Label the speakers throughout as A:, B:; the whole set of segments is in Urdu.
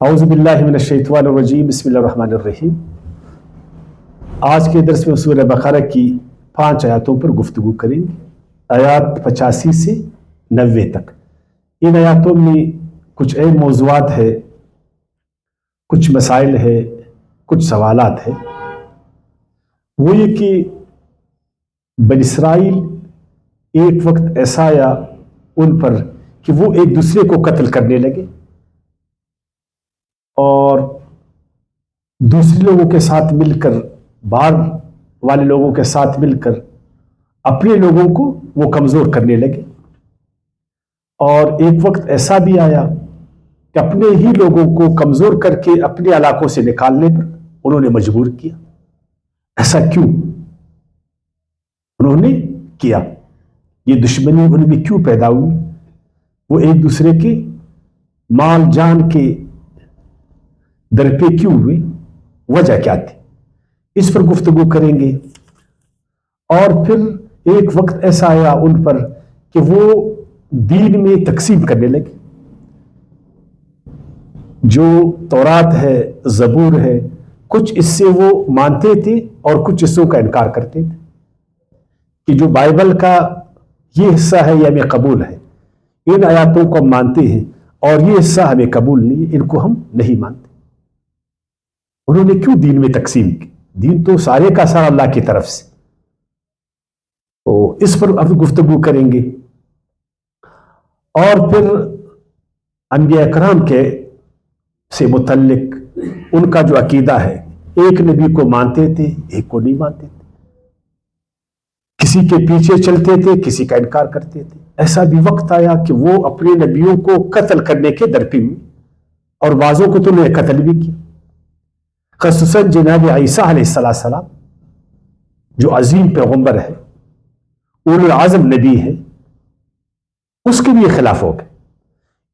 A: اعوذ باللہ من الشیطان الرجیم، بسم اللہ الرحمن الرحیم۔ آج کے درس میں سورہ بقرہ کی 5 آیاتوں پر گفتگو کریں گے، آیات 85 سے 90 تک۔ ان آیاتوں میں کچھ اہم موضوعات ہے، کچھ مسائل ہے، کچھ سوالات ہے۔ وہ یہ کہ بنی اسرائیل ایک وقت ایسا آیا ان پر کہ وہ ایک دوسرے کو قتل کرنے لگے اور دوسرے لوگوں کے ساتھ مل کر، باہر والے لوگوں کے ساتھ مل کر اپنے لوگوں کو وہ کمزور کرنے لگے۔ اور ایک وقت ایسا بھی آیا کہ اپنے ہی لوگوں کو کمزور کر کے اپنے علاقوں سے نکالنے پر انہوں نے مجبور کیا۔ ایسا کیوں انہوں نے کیا؟ یہ دشمنی ان میں کیوں پیدا ہوئی؟ وہ ایک دوسرے کے مال جان کے درپے کیوں ہوئے؟ وجہ کیا تھی؟ اس پر گفتگو کریں گے۔ اور پھر ایک وقت ایسا آیا ان پر کہ وہ دین میں تقسیم کرنے لگے۔ جو تورات ہے، زبور ہے، کچھ اس سے وہ مانتے تھے اور کچھ حصوں کا انکار کرتے تھے کہ جو بائبل کا یہ حصہ ہے یہ ہمیں قبول ہے، ان آیاتوں کو ہم مانتے ہیں، اور یہ حصہ ہمیں قبول نہیں ہے، ان کو ہم نہیں مانتے۔ انہوں نے کیوں دین میں تقسیم کی؟ دین تو سارے کا سارا اللہ کی طرف سے۔ تو اس پر اب گفتگو کریں گے۔ اور پھر انبیاء کرام کے سے متعلق ان کا جو عقیدہ ہے، ایک نبی کو مانتے تھے، ایک کو نہیں مانتے تھے، کسی کے پیچھے چلتے تھے، کسی کا انکار کرتے تھے۔ ایسا بھی وقت آیا کہ وہ اپنے نبیوں کو قتل کرنے کے درپے ہوئے، اور بعضوں کو تو انہوں نے قتل بھی کیا، خصوصاً جناب عیسیٰ علیہ السلام جو عظیم پیغمبر ہے، اولو العزم نبی ہے، اس کے بھی خلاف ہو گئے۔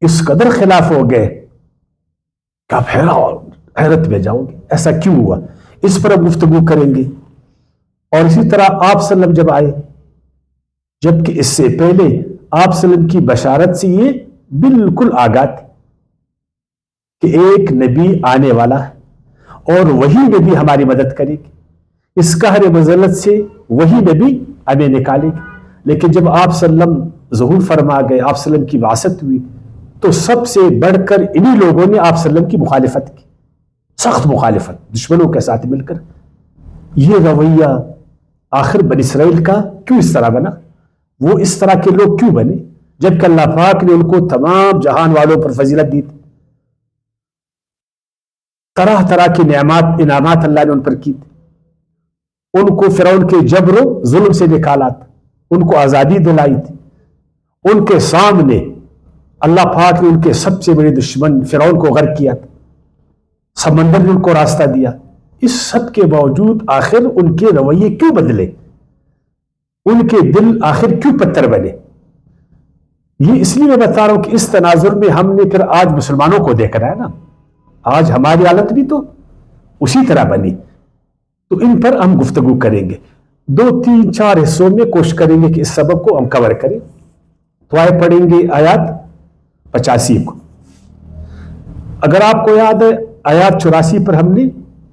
A: اس قدر خلاف ہو گئے کہ آپ حیرت میں جاؤ گے ایسا کیوں ہوا؟ اس پر اب گفتگو کریں گے۔ اور اسی طرح آپ صلی اللہ علیہ وسلم جب آئے، جبکہ اس سے پہلے آپ صلی اللہ علیہ وسلم کی بشارت سے یہ بالکل آگاہ تھی کہ ایک نبی آنے والا ہے اور وہی نبی ہماری مدد کرے گی، اس قہر مذلت سے وہی نبی ہمیں نکالے گی۔ لیکن جب آپ صلی اللہ علیہ وسلم ظہور فرما گئے، آپ صلی اللہ علیہ وسلم کی بعثت ہوئی، تو سب سے بڑھ کر انہی لوگوں نے آپ صلی اللہ علیہ وسلم کی مخالفت کی، سخت مخالفت، دشمنوں کے ساتھ مل کر۔ یہ رویہ آخر بنی اسرائیل کا کیوں اس طرح بنا؟ وہ اس طرح کے لوگ کیوں بنے جبکہ اللہ پاک نے ان کو تمام جہان والوں پر فضیلت دی تھی؟ طرح طرح کی انعامات اللہ نے ان پر کی تھی، ان کو فرعون کے جبر و ظلم سے نکالا تھا، ان کو آزادی دلائی تھی، ان کے سامنے اللہ پاک نے ان کے سب سے بڑے دشمن فرعون کو غرق کیا تھا، سمندر نے ان کو راستہ دیا۔ اس سب کے باوجود آخر ان کے رویے کیوں بدلے؟ ان کے دل آخر کیوں پتھر بنے؟ یہ اس لیے میں بتا رہا ہوں کہ اس تناظر میں ہم نے پھر آج مسلمانوں کو دیکھ رہا ہے نا، آج ہماری حالت بھی تو اسی طرح بنی۔ تو ان پر ہم گفتگو کریں گے، 2 3 4 حصوں میں کوشش کریں گے کہ اس سبق کو ہم کور کریں۔ تو آئے پڑھیں گے آیات 85 کو۔ اگر آپ کو یاد ہے، آیات 84 پر ہم نے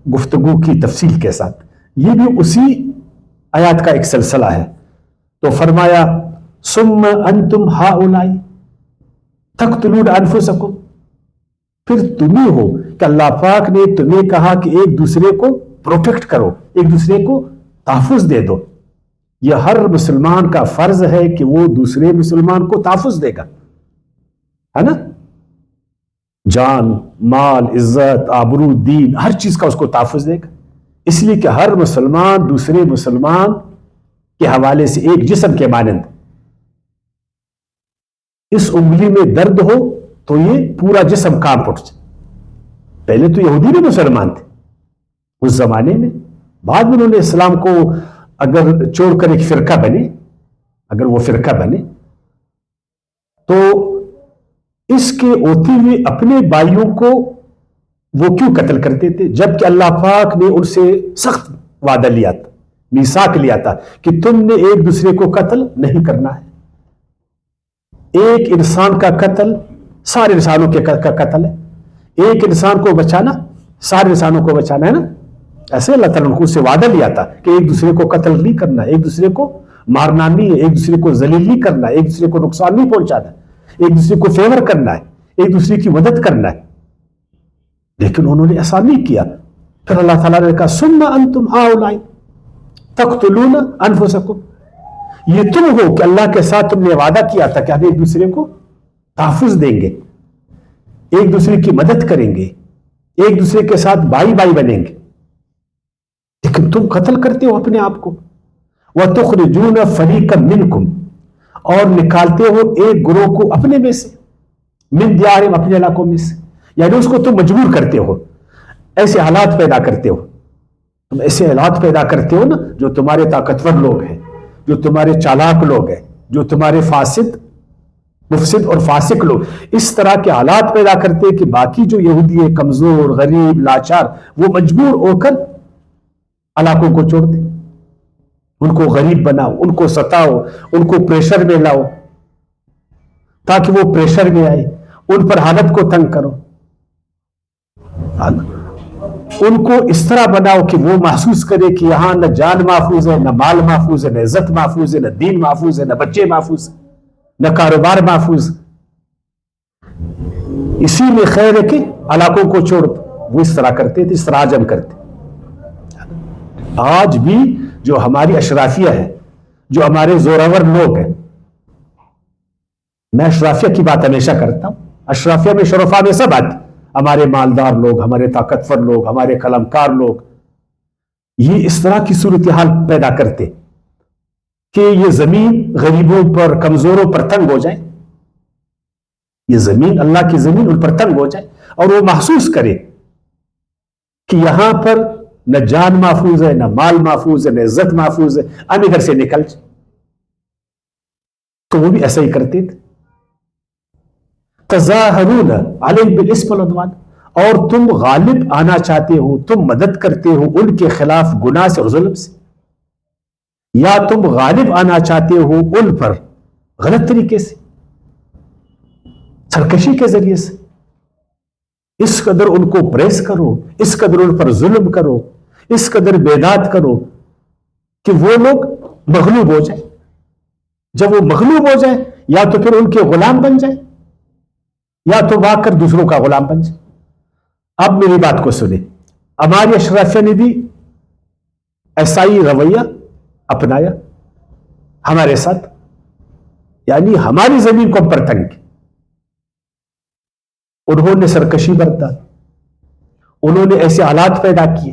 A: گفتگو کی تفصیل کے ساتھ، یہ بھی اسی آیات کا ایک سلسلہ ہے۔ تو فرمایا ثم انتم ہؤلاء تقتلون انفسکم، پھر تمہیں ہو کہ اللہ پاک نے تمہیں کہا کہ ایک دوسرے کو پروٹیکٹ کرو، ایک دوسرے کو تحفظ دے دو۔ یہ ہر مسلمان کا فرض ہے کہ وہ دوسرے مسلمان کو تحفظ دے گا، ہے نا؟ جان، مال، عزت، آبرو، دین، ہر چیز کا اس کو تحفظ دے گا، اس لیے کہ ہر مسلمان دوسرے مسلمان کے حوالے سے ایک جسم کے مانند۔ اس انگلی میں درد ہو تو یہ پورا جسم کانپ اٹھ جائے۔ پہلے تو یہودی بھی مسلمان تھے اس زمانے میں، بعد میں انہوں نے اسلام کو اگر چھوڑ کر ایک فرقہ بنے، اگر وہ فرقہ بنے تو اس کے ہوتے ہوئے اپنے بھائیوں کو وہ کیوں قتل کرتے تھے؟ جبکہ اللہ پاک نے ان سے سخت وعدہ لیا تھا، میثاق لیا تھا کہ تم نے ایک دوسرے کو قتل نہیں کرنا ہے۔ ایک انسان کا قتل سارے انسانوں کے قتل ہے، ایک انسان کو بچانا سارے انسانوں کو بچانا ہے نا. ایسے اللہ تعالیٰ نے اس سے وعدہ لیا تھا کہ ایک دوسرے کو قتل نہیں کرنا, ایک دوسرے کو مارنا نہیں ہے, ایک دوسرے کو ذلیل نہیں کرنا, ایک دوسرے کو نقصان نہیں پہنچانا, ایک دوسرے کو فیور کرنا ہے, ایک دوسرے کی مدد کرنا ہے. لیکن انہوں نے ایسا نہیں کیا. پھر اللہ تعالیٰ نے کہا ثم انتم ہؤلاء تقتلون انفسکم, یہ تم ہو کہ اللہ کے ساتھ تم نے وعدہ کیا تھا کہ ہم ایک دوسرے کو تحفظ دیں گے, ایک دوسرے کی مدد کریں گے, ایک دوسرے کے ساتھ بھائی بھائی بنیں گے, لیکن تم قتل کرتے ہو اپنے آپ کو. وَتُخْرِجُونَ فَرِيقًا مِّنْكُمْ, اور نکالتے ہو ایک گروہ کو اپنے میں سے, من دیارہم, اپنے علاقوں میں سے, یعنی اس کو تم مجبور کرتے ہو, ایسے حالات پیدا کرتے ہو. تم ایسے حالات پیدا کرتے ہو نا جو تمہارے طاقتور لوگ ہیں, جو تمہارے چالاک لوگ ہیں, جو تمہارے فاسد مفسد اور فاسق لوگ اس طرح کے حالات پیدا کرتے ہیں کہ باقی جو یہودی ہے کمزور غریب لاچار وہ مجبور ہو کر علاقوں کو چھوڑ دیں. ان کو غریب بناؤ, ان کو ستاؤ, ان کو پریشر میں لاؤ تاکہ وہ پریشر میں آئے, ان پر حالت کو تنگ کرو, ان کو اس طرح بناؤ کہ وہ محسوس کرے کہ یہاں نہ جان محفوظ ہے, نہ مال محفوظ ہے, نہ عزت محفوظ ہے, نہ دین محفوظ ہے, نہ بچے محفوظ ہے, نہ کاروبار محفوظ. اسی میں خیر ہے کہ علاقوں کو چھوڑ دو. وہ اس طرح کرتے تھے, اس طرح آج ہم کرتے. آج بھی جو ہماری اشرافیہ ہے, جو ہمارے زورور لوگ ہیں, میں اشرافیہ کی بات ہمیشہ کرتا ہوں, اشرافیہ میں شرفا میں سب آتے, ہمارے مالدار لوگ, ہمارے طاقتور لوگ, ہمارے قلمکار لوگ, یہ اس طرح کی صورتحال پیدا کرتے کہ یہ زمین غریبوں پر کمزوروں پر تنگ ہو جائے, یہ زمین اللہ کی زمین ان پر تنگ ہو جائے اور وہ محسوس کرے کہ یہاں پر نہ جان محفوظ ہے, نہ مال محفوظ ہے, نہ عزت محفوظ ہے, ہم ادھر سے نکل جائیں. تو وہ بھی ایسا ہی کرتے تھے. تظاہرون علیہم بالاسم والعدوان, اور تم غالب آنا چاہتے ہو, تم مدد کرتے ہو ان کے خلاف گناہ سے اور ظلم سے, یا تم غالب آنا چاہتے ہو ان پر غلط طریقے سے, سرکشی کے ذریعے سے. اس قدر ان کو پریس کرو, اس قدر ان پر ظلم کرو, اس قدر بیداد کرو کہ وہ لوگ مغلوب ہو جائیں. جب وہ مغلوب ہو جائیں یا تو پھر ان کے غلام بن جائیں یا تو واقع کر دوسروں کا غلام بن جائے. اب میری بات کو سنیں, ہماری اشرافیہ نے بھی ایسا ہی رویہ اپنایا ہمارے ساتھ, یعنی ہماری زمین کو پر تنگ. انہوں نے سرکشی برتا, انہوں نے ایسے حالات پیدا کیے,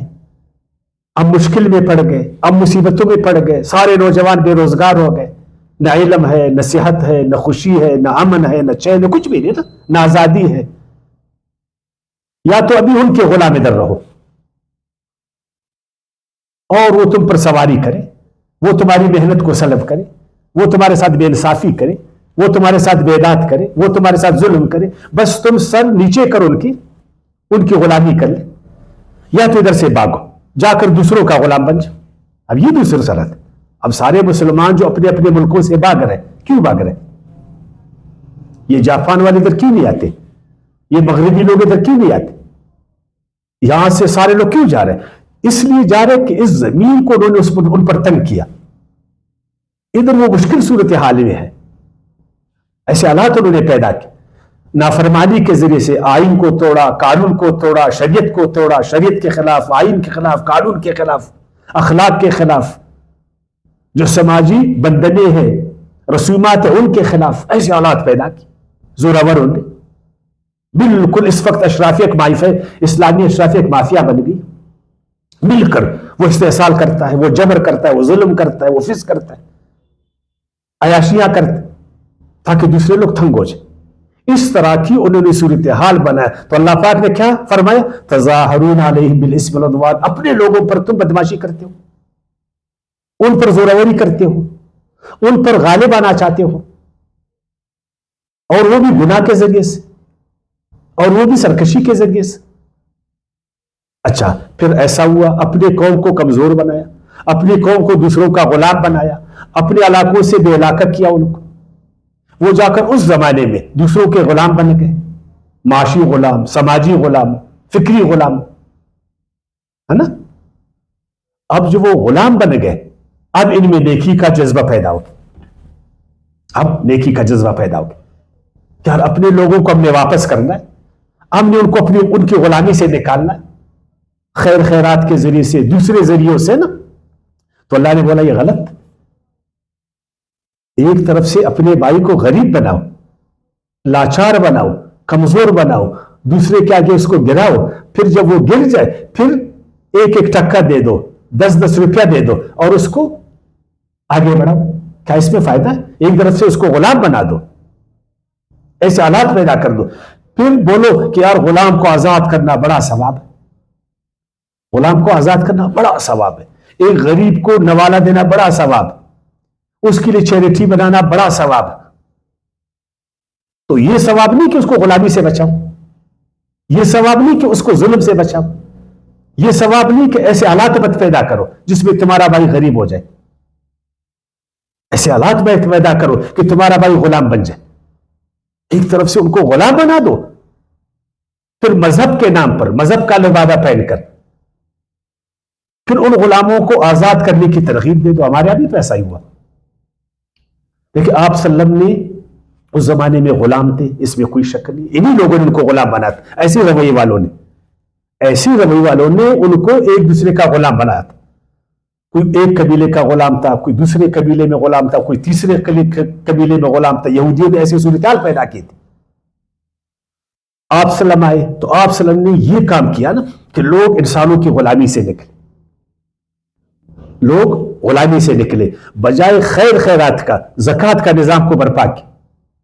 A: ہم مشکل میں پڑ گئے, ہم مصیبتوں میں پڑ گئے, سارے نوجوان بے روزگار ہو گئے, نہ علم ہے, نہ صحت ہے, نہ خوشی ہے, نہ امن ہے, نہ چین, کچھ بھی نہیں, نہ آزادی ہے. یا تو ابھی ان کے غلام ادھر رہو اور وہ تم پر سواری کرے, وہ تمہاری محنت کو سلب کرے, وہ تمہارے ساتھ بے انصافی کرے, وہ تمہارے ساتھ بیداد کرے, وہ تمہارے ساتھ ظلم کرے, بس تم سر نیچے کرو ان کی غلامی کر لے, یا تو ادھر سے بھاگو, جا کر دوسروں کا غلام بن جاؤ. اب یہ دوسری صورت ہے. اب سارے مسلمان جو اپنے اپنے ملکوں سے بھاگ رہے, کیوں بھاگ رہے؟ یہ جاپان والے ادھر کیوں نہیں آتے؟ یہ مغربی لوگ ادھر کیوں نہیں آتے؟ یہاں سے سارے لوگ کیوں جا رہے؟ اس لیے جا رہے کہ اس زمین کو انہوں نے ان پر تنگ کیا, ادھر وہ مشکل صورتحال میں ہے. ایسے حالات انہوں نے پیدا کیے, نافرمانی کے ذریعے سے آئین کو توڑا, قانون کو توڑا, شریعت کو توڑا, شریعت کے خلاف, آئین کے خلاف, قانون کے خلاف, اخلاق کے خلاف, جو سماجی بندنے ہیں, رسومات ہیں, ان کے خلاف ایسے حالات پیدا کیے زورور نے. بالکل اس وقت اشرافیہ ایک مافیا, اسلامی اشرافیہ ایک مافیا بن گئی. مل کر وہ استحصال کرتا ہے, وہ جبر کرتا ہے, وہ ظلم کرتا ہے, وہ فسق کرتا ہے, عیاشیاں کرتا ہے تاکہ دوسرے لوگ تنگ ہو جائیں. اس طرح کی انہوں نے صورتحال بنایا. تو اللہ پاک نے کیا فرمایا؟ تظاہرون علیہم بالاسم والعدوان, اپنے لوگوں پر تم بدماشی کرتے ہو, ان پر زورآوری کرتے ہو, ان پر غالب آنا چاہتے ہو, اور وہ بھی گناہ کے ذریعے سے, اور وہ بھی سرکشی کے ذریعے سے. اچھا, پھر ایسا ہوا, اپنے قوم کو کمزور بنایا, اپنی قوم کو دوسروں کا غلام بنایا, اپنے علاقوں سے بے علاقہ کیا ان کو. وہ جا کر اس زمانے میں دوسروں کے غلام بن گئے, معاشی غلام، سماجی غلام، فکری غلام، ہے نا. اب جو وہ غلام بن گئے، اب ان میں نیکی کا جذبہ پیدا ہو گیا. اب نیکی کا جذبہ پیدا ہو گیا کہ یار اپنے لوگوں کو ہم نے واپس کرنا ہے، ہم نے ان کو ان کی غلامی سے نکالنا ہے، خیر خیرات کے ذریعے سے، دوسرے ذریعوں سے نا. تو اللہ نے بولا یہ غلط. ایک طرف سے اپنے بھائی کو غریب بناؤ، لاچار بناؤ، کمزور بناؤ، دوسرے کے آگے اس کو گراؤ، پھر جب وہ گر جائے پھر ایک ایک ٹکا دے دو، 10-10 روپیہ دے دو اور اس کو آگے بڑھاؤ. کیا اس میں فائدہ ہے؟ ایک طرف سے اس کو غلام بنا دو، ایسے حالات پیدا کر دو، پھر بولو کہ یار غلام کو آزاد کرنا بڑا ثواب ہے. غلام کو آزاد کرنا بڑا ثواب ہے، ایک غریب کو نوالا دینا بڑا ثواب، اس کے لیے چیریٹی بنانا بڑا ثواب. تو یہ ثواب نہیں کہ اس کو غلامی سے بچاؤ، یہ ثواب نہیں کہ اس کو ظلم سے بچاؤ، یہ ثواب نہیں کہ ایسے حالات مت پیدا کرو جس میں تمہارا بھائی غریب ہو جائے، ایسے حالات میں پیدا کرو کہ تمہارا بھائی غلام بن جائے. ایک طرف سے ان کو غلام بنا دو، پھر مذہب کے نام پر، مذہب کا لبادہ پہن کر پھر ان غلاموں کو آزاد کرنے کی ترغیب دے دو. ہمارے یہاں بھی تو ایسا ہی ہوا. دیکھیں آپ صلی اللہ علیہ وسلم نے اس زمانے میں غلام تھے، اس میں کوئی شک نہیں، انہی لوگوں نے ان کو غلام بنا تھا. ایسے رویے والوں نے ان کو ایک دوسرے کا غلام بنایا تھا. کوئی ایک قبیلے کا غلام تھا، کوئی دوسرے قبیلے میں غلام تھا، کوئی تیسرے قبیلے میں غلام تھا. یہودیوں نے ایسی صورتحال پیدا کی تھی. آپ صلی اللہ علیہ وسلم آئے تو آپ صلی اللہ علیہ وسلم نے یہ کام کیا نا کہ لوگ انسانوں کی غلامی سے نکلے، لوگ غلامی سے نکلے، بجائے خیر خیرات کا، زکوٰۃ کا نظام کو برپا کیا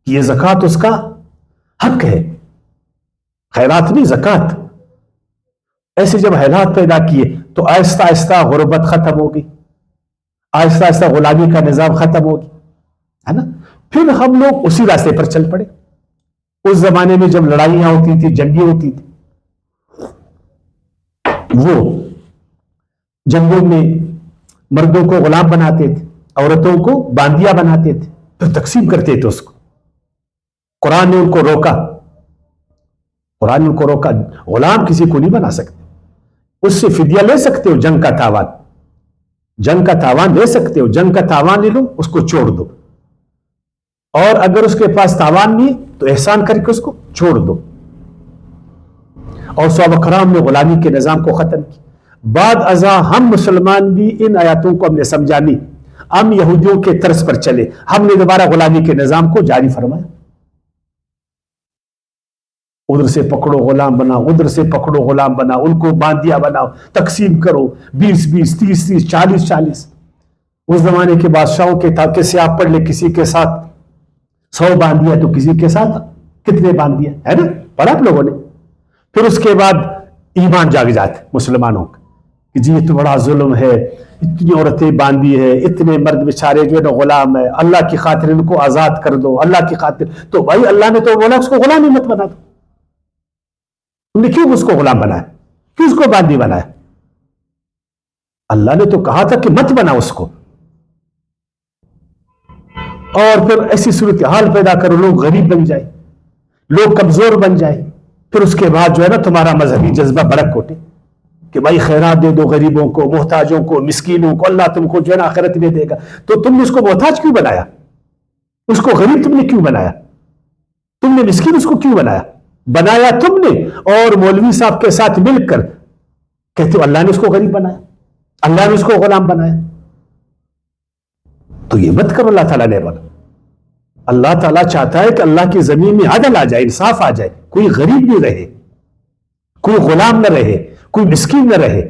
A: کہ یہ زکوٰۃ اس کا حق ہے، خیرات نہیں زکوٰۃ. ایسے جب حالات پیدا کیے تو آہستہ آہستہ غربت ختم ہوگی، آہستہ آہستہ غلامی کا نظام ختم ہوگی، ہے نا. پھر ہم لوگ اسی راستے پر چل پڑے. اس زمانے میں جب لڑائیاں ہوتی تھی، جنگیں ہوتی تھی، وہ جنگوں میں مردوں کو غلام بناتے تھے، عورتوں کو باندیا بناتے تھے، پھر تقسیم کرتے تھے اس کو. قرآن نے ان کو روکا، قرآن نے ان کو روکا. غلام کسی کو نہیں بنا سکتے، اس سے فدیہ لے سکتے ہو، جنگ کا تاوان، جنگ کا تاوان لے سکتے ہو، جنگ کا تاوان لے لو، اس کو چھوڑ دو. اور اگر اس کے پاس تاوان نہیں تو احسان کر کے اس کو چھوڑ دو. اور صحابہ کرام نے غلامی کے نظام کو ختم کیا. بعد ازاں ہم مسلمان بھی ان آیاتوں کو ہم نے سمجھا نہیں، ہم یہودیوں کے طرز پر چلے، ہم نے دوبارہ غلامی کے نظام کو جاری فرمایا. ادھر سے پکڑو غلام بناؤ، ادھر سے پکڑو غلام بناؤ، ان کو باندیا بناؤ، تقسیم کرو، 20-20، 30-30، 40-40. اس زمانے کے بادشاہوں کے تھا کہ سے آپ پڑھ لے، کسی کے ساتھ 100 باندیا تو کسی کے ساتھ کتنے باندیا، ہے نا، پڑھا آپ لوگوں نے. پھر اس کے بعد ایمان جاگ جاتے مسلمانوں کا کہ جی یہ تو بڑا ظلم ہے، اتنی عورتیں باندھی ہے، اتنے مرد بیچارے جو ہے نا غلام ہے، اللہ کی خاطر ان کو آزاد کر دو، اللہ کی خاطر. تو بھائی اللہ نے تو بولا اس کو غلام ہی مت بنا دو. تم نے کیوں اس کو غلام بنایا، کیوں اس کو باندھی بنایا؟ اللہ نے تو کہا تھا کہ مت بنا اس کو. اور پھر ایسی صورتحال پیدا کرو، لوگ غریب بن جائے، لوگ کمزور بن جائے. پھر اس کے بعد جو ہے نا تمہارا مذہبی جذبہ بڑک اٹھے کہ بھائی خیرات دے دو غریبوں کو، محتاجوں کو، مسکینوں کو، اللہ تم کو جو ہے نا آخرت میں دے گا. تو تم نے اس کو محتاج کیوں بنایا؟ اس کو غریب تم نے کیوں بنایا؟ تم نے مسکین اس کو کیوں بنایا؟ بنایا تم نے، اور مولوی صاحب کے ساتھ مل کر کہتے ہو اللہ نے اس کو غریب بنایا، اللہ نے اس کو غلام بنایا. تو یہ مت کرو. اللہ تعالیٰ نے بولا، اللہ تعالیٰ چاہتا ہے کہ اللہ کی زمین میں عدل آ جائے، انصاف آ جائے، کوئی غریب نہیں رہے، کوئی غلام نہ رہے، کوئی مسکین نہ رہے،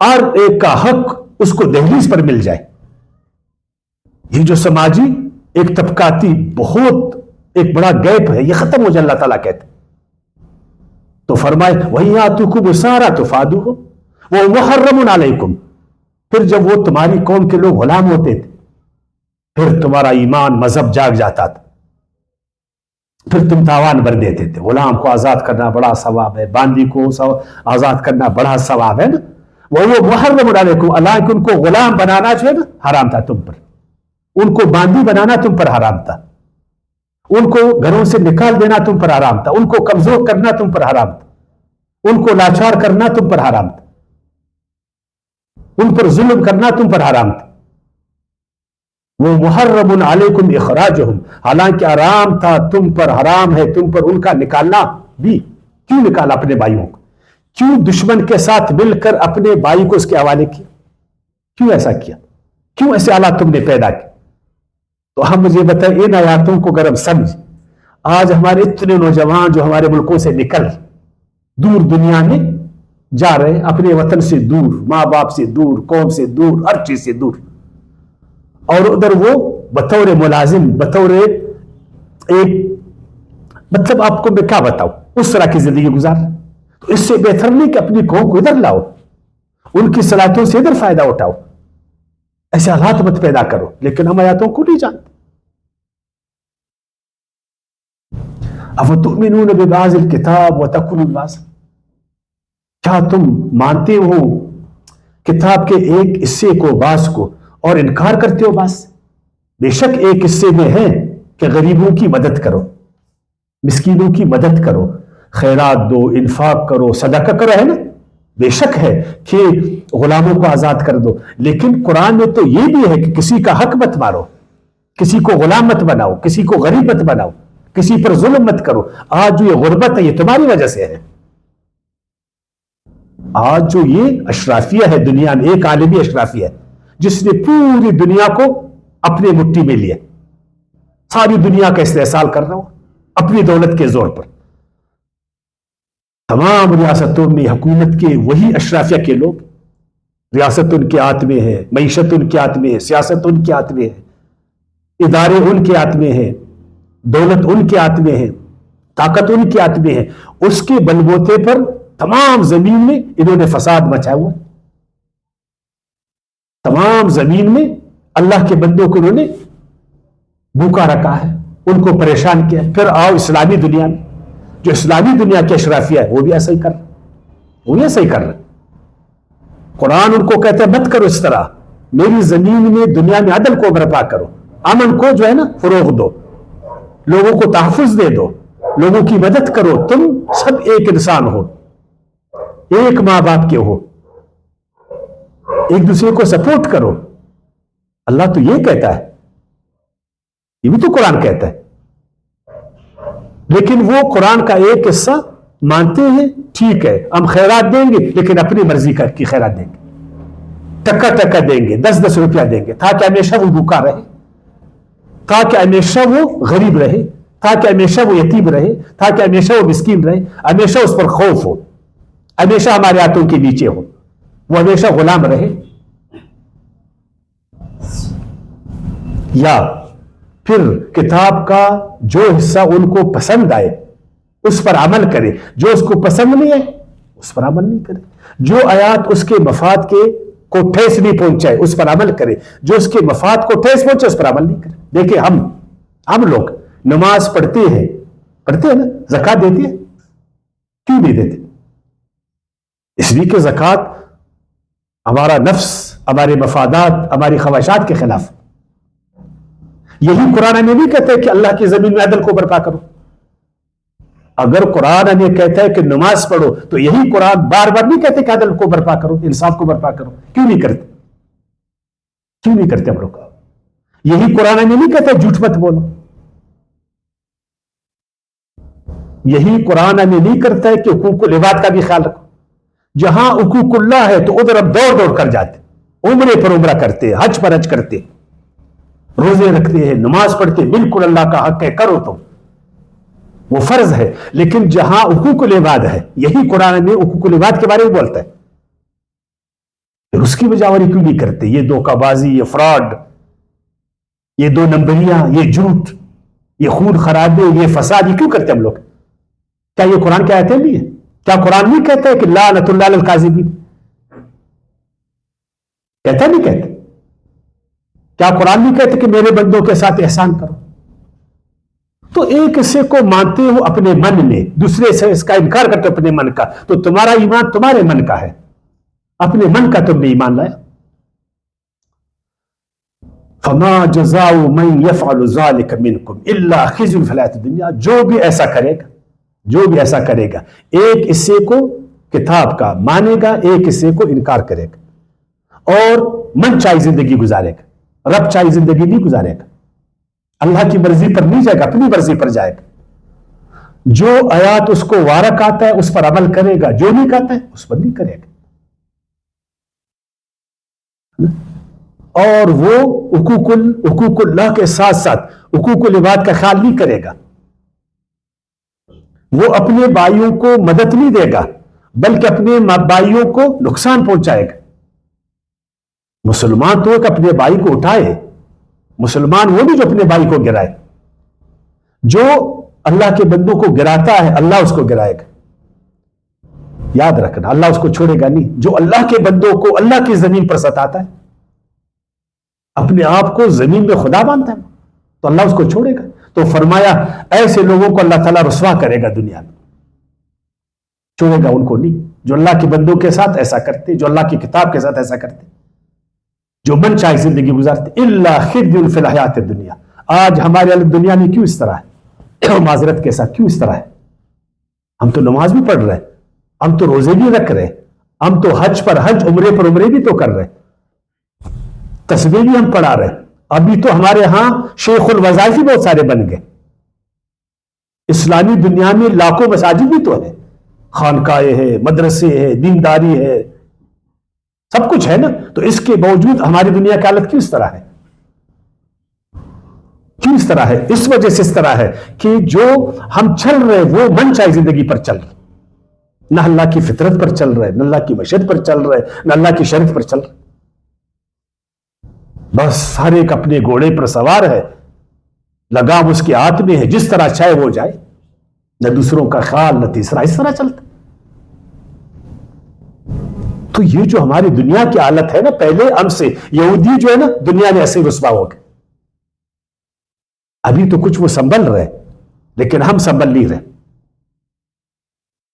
A: اور ایک کا حق اس کو دہلیز پر مل جائے. یہ جو سماجی ایک طبقاتی بہت ایک بڑا گیپ ہے، یہ ختم ہو جائے. اللہ تعالیٰ کہتے تو فرمائے وَإِنْ يَأْتُوكُمْ أُسَارَىٰ تُفَادُوهُمْ وَهُوَ مُحَرَّمٌ عَلَيْكُمْ. پھر جب وہ تمہاری قوم کے لوگ غلام ہوتے تھے، پھر تمہارا ایمان مذہب جاگ جاتا تھا، پھر تم تاوان بھر دیتے تھے. غلام کو آزاد کرنا بڑا ثواب ہے، باندی کو آزاد کرنا بڑا ثواب ہے نا. وَهُوَ مُحَرَّمٌ عَلَيْكُمْ. اللہ کہ ان کو غلام بنانا جو ہے نا حرام تھا تم پر، ان کو باندی بنانا تم پر حرام تھا. ان کو گھروں سے نکال دینا تم پر حرام تھا، ان کو کمزور کرنا تم پر حرام تھا، ان کو لاچار کرنا تم پر حرام تھا، ان پر ظلم کرنا تم پر حرام تھا۔ وہ محرم علیکم اخراجہم، حالانکہ حرام تھا تم پر، حرام ہے تم پر ان کا نکالنا بھی۔ کیوں نکالا اپنے بھائیوں کو؟ کیوں دشمن کے ساتھ مل کر اپنے بھائی کو اس کے حوالے کیا؟ کیوں ایسا کیا؟ کیوں ایسے حالات تم نے پیدا کیے؟ تو ہم مجھے بتائیں، ان آیاتوں کو اگر ہم سمجھ، آج ہمارے اتنے نوجوان جو ہمارے ملکوں سے نکل دور دنیا میں جا رہے، اپنے وطن سے دور، ماں باپ سے دور، قوم سے دور، ہر چیز سے دور، اور ادھر وہ بطور ملازم، بطور ایک، مطلب آپ کو میں کیا بتاؤں، اس طرح کی زندگی گزار۔ تو اس سے بہتر نہیں کہ اپنی قوم کو ادھر لاؤ، ان کی صلاحیتوں سے ادھر فائدہ اٹھاؤ، ایسے حالات مت پیدا کرو۔ لیکن ہم آیاتوں کو نہیں جانتے۔ افتؤمنون ببعض الکتاب وتکفرون ببعض، کیا تم مانتے ہو کتاب کے ایک حصے کو، بعض کو، اور انکار کرتے ہو بعض؟ بے شک ایک حصے میں ہے کہ غریبوں کی مدد کرو، مسکینوں کی مدد کرو، خیرات دو، انفاق کرو، صدقہ کرو، ہے نا؟ بے شک ہے کہ غلاموں کو آزاد کر دو، لیکن قرآن میں تو یہ بھی ہے کہ کسی کا حق مت مارو، کسی کو غلام مت بناؤ، کسی کو غریب مت بناؤ، کسی پر ظلم مت کرو۔ آج جو یہ غربت ہے یہ تمہاری وجہ سے ہے۔ آج جو یہ اشرافیہ ہے دنیا میں، ایک عالمی اشرافیہ ہے جس نے پوری دنیا کو اپنے مٹھی میں لیا، ساری دنیا کا استحصال کر رہا ہو اپنی دولت کے زور پر۔ تمام ریاستوں میں حکومت کے وہی اشرافیہ کے لوگ، ریاست ان کے ہاتھ میں ہے، معیشت ان کے ہاتھ میں ہے، سیاست ان کے ہاتھ میں ہے، ادارے ان کے ہاتھ میں ہے، دولت ان کے ہاتھ میں ہے، طاقت ان کے ہاتھ میں ہے۔ اس کے بلبوتے پر تمام زمین میں انہوں نے فساد مچایا ہوا، تمام زمین میں اللہ کے بندوں کو انہوں نے بھوکا رکھا ہے، ان کو پریشان کیا۔ پھر آؤ اسلامی دنیا میں، جو اسلامی دنیا کے اشرافیہ ہے وہ بھی ایسا ہی کر رہا، وہ بھی ایسا ہی کر رہا۔ قرآن ان کو کہتا ہے مت کرو اس طرح، میری زمین میں، دنیا میں عدل کو برپا کرو، امن کو جو ہے نا فروغ دو، لوگوں کو تحفظ دے دو، لوگوں کی مدد کرو، تم سب ایک انسان ہو، ایک ماں باپ کے ہو، ایک دوسرے کو سپورٹ کرو۔ اللہ تو یہ کہتا ہے، یہ بھی تو قرآن کہتا ہے۔ لیکن وہ قرآن کا ایک حصہ مانتے ہیں، ٹھیک ہے ہم خیرات دیں گے لیکن اپنی مرضی کی خیرات دیں گے، ٹکا ٹکا دیں گے، 10-10 روپیہ دیں گے، تاکہ ہمیشہ وہ بھوکا رہے، تاکہ ہمیشہ وہ غریب رہے، تاکہ ہمیشہ وہ یتیم رہے، تاکہ ہمیشہ وہ مسکین رہے، ہمیشہ اس پر خوف ہو، ہمیشہ ہمارے ہاتھوں کے نیچے ہو، وہ ہمیشہ غلام رہے۔ یا پھر کتاب کا جو حصہ ان کو پسند آئے اس پر عمل کرے، جو اس کو پسند نہیں ہے اس پر عمل نہیں کرے، جو آیات اس کے مفاد کو ٹھیس نہیں پہنچائے اس پر عمل کرے، جو اس کے مفاد کو ٹھیس پہنچے اس پر عمل نہیں کرے۔ دیکھیں ہم لوگ نماز پڑھتے ہیں نا، زکوٰۃ دیتے ہیں، کیوں نہیں دیتے؟ اس لیے کہ زکوٰۃ ہمارا نفس، ہمارے مفادات، ہماری خواہشات کے خلاف۔ یہی قرآن ہمیں نہیں کہتا ہے کہ اللہ کی زمین میں عدل کو برپا کرو۔ اگر قرآن ہمیں کہتا ہے کہ نماز پڑھو تو یہی قرآن بار بار نہیں کہتے کہ عدل کو برپا کرو، انصاف کو برپا کرو۔ کیوں نہیں کرتے؟ کیوں نہیں کرتے ہم لوگ؟ یہی قرآن ہمیں نہیں کہتا جھوٹ مت بولو، یہی قرآن ہمیں نہیں کرتا ہے کہ حقوق العباد کا بھی خیال رکھو۔ جہاں حقوق اللہ ہے تو ادھر اب دوڑ دوڑ کر جاتے، عمرے پر عمرہ کرتے، حج پر حج کرتے، روزے رکھتے ہیں، نماز پڑھتے، بالکل اللہ کا حق ہے کرو، تو وہ فرض ہے۔ لیکن جہاں حقوق العباد ہے، یہی قرآن میں حقوق العباد کے بارے میں بولتا ہے، پھر اس کی بجاوری کیوں نہیں کرتے؟ یہ دھوکہ بازی، یہ فراڈ، یہ دو نمبریاں، یہ جھوٹ، یہ خون خرابے، یہ فساد، یہ کیوں کرتے ہم لوگ؟ کیا یہ قرآن کی آیتیں نہیں ہے؟ کیا قرآن نہیں کہتا ہے کہ لعنت اللہ علی الکاذبین؟ کہتا نہیں کہتا؟ کیا قرآن نہیں کہتا کہ میرے بندوں کے ساتھ احسان کرو؟ تو ایک حصے کو مانتے ہو اپنے من میں، دوسرے سے اس کا انکار کرتے ہو اپنے من کا، تو تمہارا ایمان تمہارے من کا ہے، اپنے من کا تم نے ایمان لایا۔ فما جزاء من يفعل ذلك منكم الا خزي في الحياة الدنيا، جو بھی ایسا کرے گا، ایک حصے کو کتاب کا مانے گا، ایک حصے کو انکار کرے گا، اور من چاہی زندگی گزارے گا، رب چاہی زندگی نہیں گزارے گا، اللہ کی مرضی پر نہیں جائے گا، اپنی مرضی پر جائے گا۔ جو آیات اس کو وارک آتا ہے اس پر عمل کرے گا، جو نہیں کرتا ہے اس پر نہیں کرے گا، اور وہ حقوق اللہ کے ساتھ ساتھ حقوق العباد کا خیال نہیں کرے گا، وہ اپنے بھائیوں کو مدد نہیں دے گا بلکہ اپنے بھائیوں کو نقصان پہنچائے گا۔ مسلمان تو ایک اپنے بھائی کو اٹھائے، مسلمان وہ نہیں جو اپنے بھائی کو گرائے، جو اللہ کے بندوں کو گراتا ہے اللہ اس کو گرائے گا، یاد رکھنا، اللہ اس کو چھوڑے گا نہیں۔ جو اللہ کے بندوں کو اللہ کی زمین پر ستاتا ہے، اپنے آپ کو زمین میں خدا مانتا ہے، تو اللہ اس کو چھوڑے گا۔ تو فرمایا ایسے لوگوں کو اللہ تعالیٰ رسوا کرے گا دنیا میں، چھوڑے گا ان کو نہیں، جو اللہ کے بندوں کے ساتھ ایسا کرتے، جو اللہ کی کتاب کے ساتھ ایسا کرتے، جو من چاہے زندگی گزارتے۔ الا خزي في الحیاۃ الدنیا، آج ہمارے دنیا میں کیوں اس طرح ہے؟ معذرت کے ساتھ کیوں اس طرح ہے؟ ہم تو نماز بھی پڑھ رہے ہیں، ہم تو روزے بھی رکھ رہے ہیں، ہم تو حج پر حج، عمرے پر عمرے بھی تو کر رہے ہیں، تسبیح بھی ہم پڑھا رہے ہیں، ابھی تو ہمارے ہاں شیخ الوظائف بھی بہت سارے بن گئے، اسلامی دنیا میں لاکھوں مساجد بھی تو ہے، خانقاہیں ہیں، مدرسے ہیں، دینداری ہے، سب کچھ ہے نا، تو اس کے باوجود ہماری دنیا کی حالت کیوں اس طرح ہے؟ کیوں اس طرح ہے؟ اس وجہ سے اس طرح ہے کہ جو ہم چل رہے وہ من چاہے زندگی پر چل رہے، نہ اللہ کی فطرت پر چل رہے، نہ اللہ کی مشیت پر چل رہے، نہ اللہ کی شریعت پر چل رہے، بس ہر ایک اپنے گھوڑے پر سوار ہے، لگام اس کے ہاتھ میں ہے، جس طرح چاہے وہ جائے، نہ دوسروں کا خیال نہ تیسرا، اس طرح چلتا۔ تو یہ جو ہماری دنیا کی حالت ہے نا، پہلے ہم سے یہودی جو ہے نا دنیا میں ایسے رسوا ہو گئے، ابھی تو کچھ وہ سنبھل رہے لیکن ہم سنبھل نہیں رہے،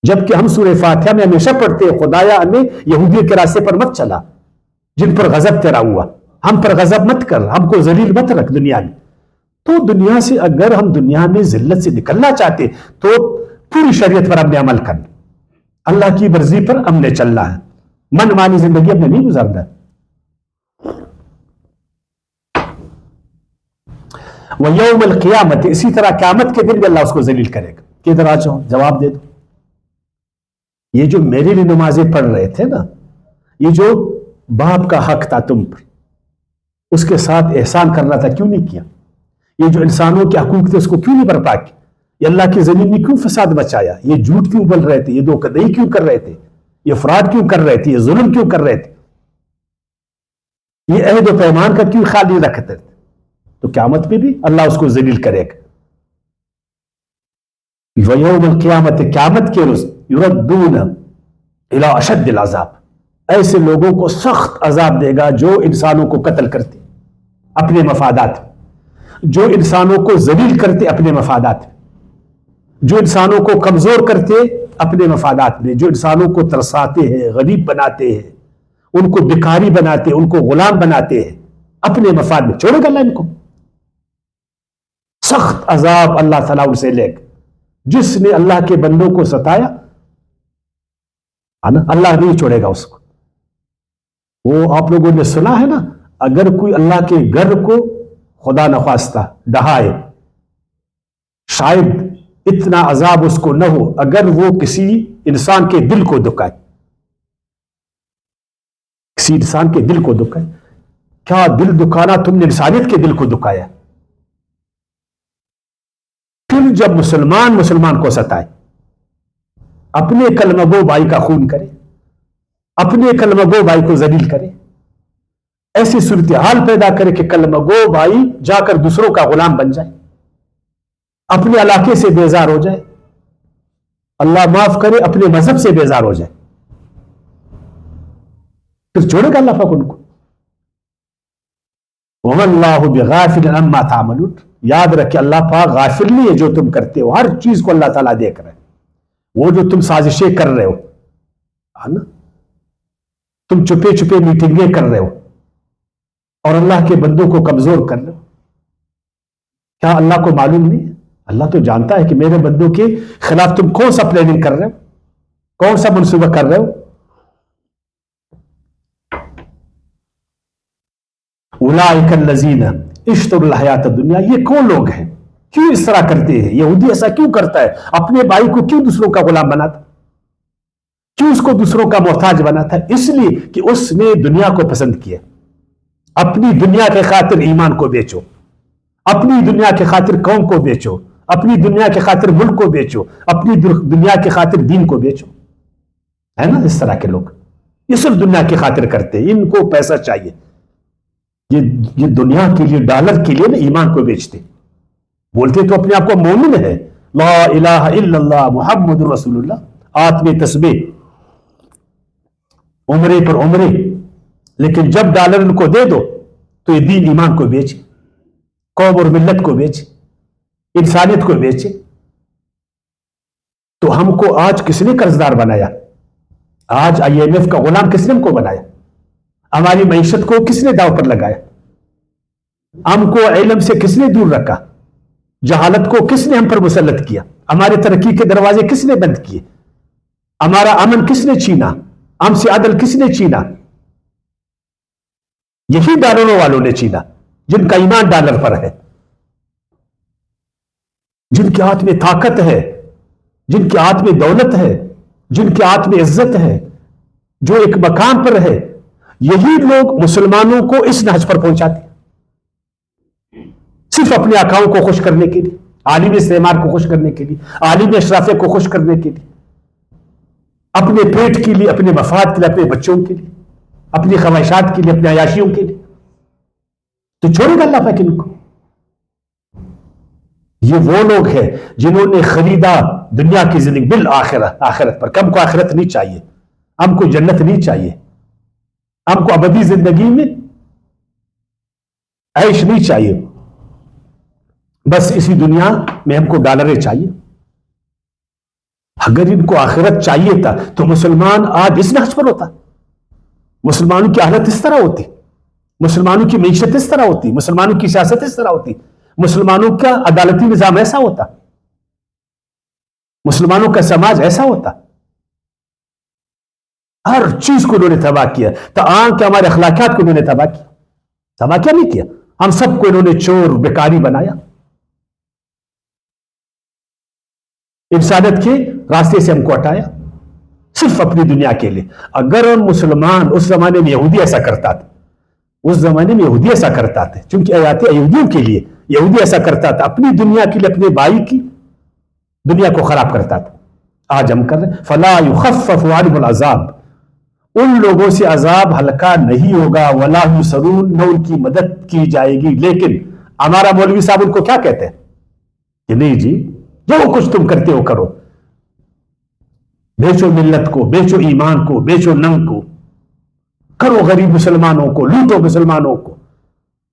A: جبکہ ہم سورہ فاتحہ میں ہمیشہ پڑھتے ہیں خدایا ہمیں یہودیوں کے راستے پر مت چلا، جن پر غضب تیرا ہوا، ہم پر غضب مت کر، ہم کو ذلیل مت رکھ دنیا میں۔ تو دنیا سے اگر ہم دنیا میں ذلت سے نکلنا چاہتے تو پوری شریعت پر ہم نے عمل کرنا، اللہ کی مرضی پر ہم نے چلنا ہے، من مانی زندگی ہم نے نہیں گزارنا۔ وَيَوْمَ الْقِيَامَةِ، اسی طرح قیامت کے دن بھی اللہ اس کو ذلیل کرے گا۔ کدھر آ جاؤ، جواب دے دو۔ یہ جو میرے لیے نمازیں پڑھ رہے تھے نا، یہ جو باپ کا حق تھا تم پر، اس کے ساتھ احسان کرنا تھا، کیوں نہیں کیا؟ یہ جو انسانوں کے حقوق تھے اس کو کیوں نہیں برپا کیا؟ یہ اللہ کی زمین میں کیوں فساد بچایا؟ یہ جھوٹ کیوں بول رہے تھے؟ یہ دھوکہ کیوں کر رہے تھے؟ یہ فراڈ کیوں کر رہے تھے؟ یہ ظلم کیوں کر رہے تھے؟ یہ عہد و پیمان کا کیوں خیال نہیں رکھتے تھے؟ تو قیامت میں بھی اللہ اس کو ذلیل کرے گا۔ وَيَوْمَ الْقِيَامَةِ، قیامت کے روز، يُرَدُّونَ إِلَىٰ أَشَدِّ الْعَذَابِ، ایسے لوگوں کو سخت عذاب دے گا جو انسانوں کو قتل کرتے اپنے مفادات، جو انسانوں کو ذلیل کرتے اپنے مفادات، جو انسانوں کو کمزور کرتے اپنے مفادات میں، جو انسانوں کو ترساتے ہیں، غریب بناتے ہیں، ان کو بھکاری بناتے ہیں، ان کو غلام بناتے ہیں اپنے مفاد میں، چھوڑے گا اللہ ان کو، سخت عذاب اللہ تعالیٰ ان سے لے گا۔ جس نے اللہ کے بندوں کو ستایا اللہ نہیں چھوڑے گا اس کو۔ وہ آپ لوگوں نے سنا ہے نا، اگر کوئی اللہ کے گھر کو خدا نخواستہ ڈھائے، شاید اتنا عذاب اس کو نہ ہو اگر وہ کسی انسان کے دل کو دکھائے، کسی انسان کے دل کو دکھائے۔ کیا دل دکھانا تم نے انسانیت کے دل کو دکھایا؟ پھر جب مسلمان کو ستائے، اپنے کلمہ گو بھائی کا خون کرے، اپنے کلمہ گو بھائی کو ذلیل کرے، ایسی صورتحال پیدا کرے کہ کلمہ گو بھائی جا کر دوسروں کا غلام بن جائے، اپنے علاقے سے بیزار ہو جائے، اللہ معاف کرے اپنے مذہب سے بیزار ہو جائے، پھر چھوڑے گا اللہ پاک ان کو۔ وَمَا اللَّهُ بِغَافِلٍ عَمَّا تَعْمَلُونَ، یاد رکھے اللہ پاک غافل نہیں ہے جو تم کرتے ہو، ہر چیز کو اللہ تعالیٰ دیکھ رہے ہیں۔ وہ جو تم سازشیں کر رہے ہو، ہے نا، تم چھپے چھپے میٹنگیں کر رہے ہو اور اللہ کے بندوں کو کمزور کر رہے ہو. کیا اللہ کو معلوم نہیں؟ اللہ تو جانتا ہے کہ میرے بندوں کے خلاف تم کون سا پلاننگ کر رہے ہو, کون سا منصوبہ کر رہے ہو. اولئک الذین اشتروا الحیات الدنیا, یہ کون لوگ ہیں, کیوں اس طرح کرتے ہیں؟ یہودی ایسا کیوں کرتا ہے؟ اپنے بھائی کو کیوں دوسروں کا غلام بناتا, کیوں اس کو دوسروں کا محتاج بناتا ہے؟ اس لیے کہ اس نے دنیا کو پسند کیا. اپنی دنیا کے خاطر ایمان کو بیچو, اپنی دنیا کے خاطر قوم کو بیچو, اپنی دنیا کے خاطر ملک کو بیچو, اپنی دنیا کے خاطر دین کو بیچو. ہے نا اس طرح کے لوگ, یہ صرف دنیا کی خاطر کرتے ہیں, ان کو پیسہ چاہیے. یہ دنیا کے لیے, ڈالر کے لیے نا ایمان کو بیچتے. بولتے تو اپنے آپ کو مومن ہے, لا الہ الا اللہ محمد رسول اللہ, آتم تسبیح, عمرے پر عمرے, لیکن جب ڈالر ان کو دے دو تو یہ دین ایمان کو بیچے, قوم اور ملت کو بیچے, انسانیت کو بیچے. تو ہم کو آج کس نے قرضدار بنایا؟ آج IMF کا غلام کس نے ہم کو بنایا؟ ہماری معیشت کو کس نے داؤ پر لگایا؟ ہم کو علم سے کس نے دور رکھا؟ جہالت کو کس نے ہم پر مسلط کیا؟ ہمارے ترقی کے دروازے کس نے بند کیے؟ ہمارا امن کس نے چھینا؟ ہم سے عدل کس نے چھینا؟ یہی ڈالروں والوں نے چھینا, جن کا ایمان ڈالر پر ہے, جن کے ہاتھ میں طاقت ہے, جن کے ہاتھ میں دولت ہے, جن کے ہاتھ میں عزت ہے, جو ایک مقام پر ہے. یہی لوگ مسلمانوں کو اس نہج پر پہنچاتے ہیں, صرف اپنے آقاؤں کو خوش کرنے کے لیے, عالم استعمار کو خوش کرنے کے لیے, عالم اشرافیہ کو خوش کرنے کے لیے, اپنے پیٹ کے لیے, اپنے مفاد کے لیے, اپنے بچوں کے لیے, اپنی خواہشات کے لیے, اپنے عیاشیوں کے لیے. تو چھوڑے گا اللہ پاک ان کو؟ یہ وہ لوگ ہیں جنہوں نے خریدا دنیا کی زندگی بالآخرت, آخرت پر. ہم کو آخرت نہیں چاہیے, ہم کو جنت نہیں چاہیے, ہم کو ابدی زندگی میں عیش نہیں چاہیے, بس اسی دنیا میں ہم کو ڈالریں چاہیے. اگر ان کو آخرت چاہیے تھا تو مسلمان آج اس نہج پر ہوتا, مسلمانوں کی حالت اس طرح ہوتی, مسلمانوں کی معیشت اس طرح ہوتی, مسلمانوں کی سیاست اس طرح ہوتی, مسلمانوں کا عدالتی نظام ایسا ہوتا, مسلمانوں کا سماج ایسا ہوتا. ہر چیز کو انہوں نے تباہ کیا, آن کے ہمارے اخلاقیات کو انہوں نے تباہ کیا. تباہ کیا نہیں کیا؟ ہم سب کو انہوں نے چور بیکاری بنایا, انسانیت کے راستے سے ہم کو ہٹایا, صرف اپنی دنیا کے لیے. اگر ہم مسلمان اس زمانے میں یہودی ایسا کرتا تھا, اس زمانے میں یہودی ایسا کرتا تھا, چونکہ آیات یہودیوں کے لیے, یہودی ایسا کرتا تھا, اپنی دنیا کے لیے اپنے بھائی کی دنیا کو خراب کرتا تھا. آج ہم کر رہے ہیں. فلا یخفف عنہم العذاب, ان لوگوں سے عذاب ہلکا نہیں ہوگا, ولا یسرون, نہ ان کی مدد کی جائے گی. لیکن ہمارا مولوی صاحب ان کو کیا کہتے ہیں کہ نہیں جی, جو کچھ تم کرتے ہو کرو, بیچو ملت کو, بیچو ایمان کو, بیچو ننگ کو, کرو غریب مسلمانوں کو, لوٹو مسلمانوں کو,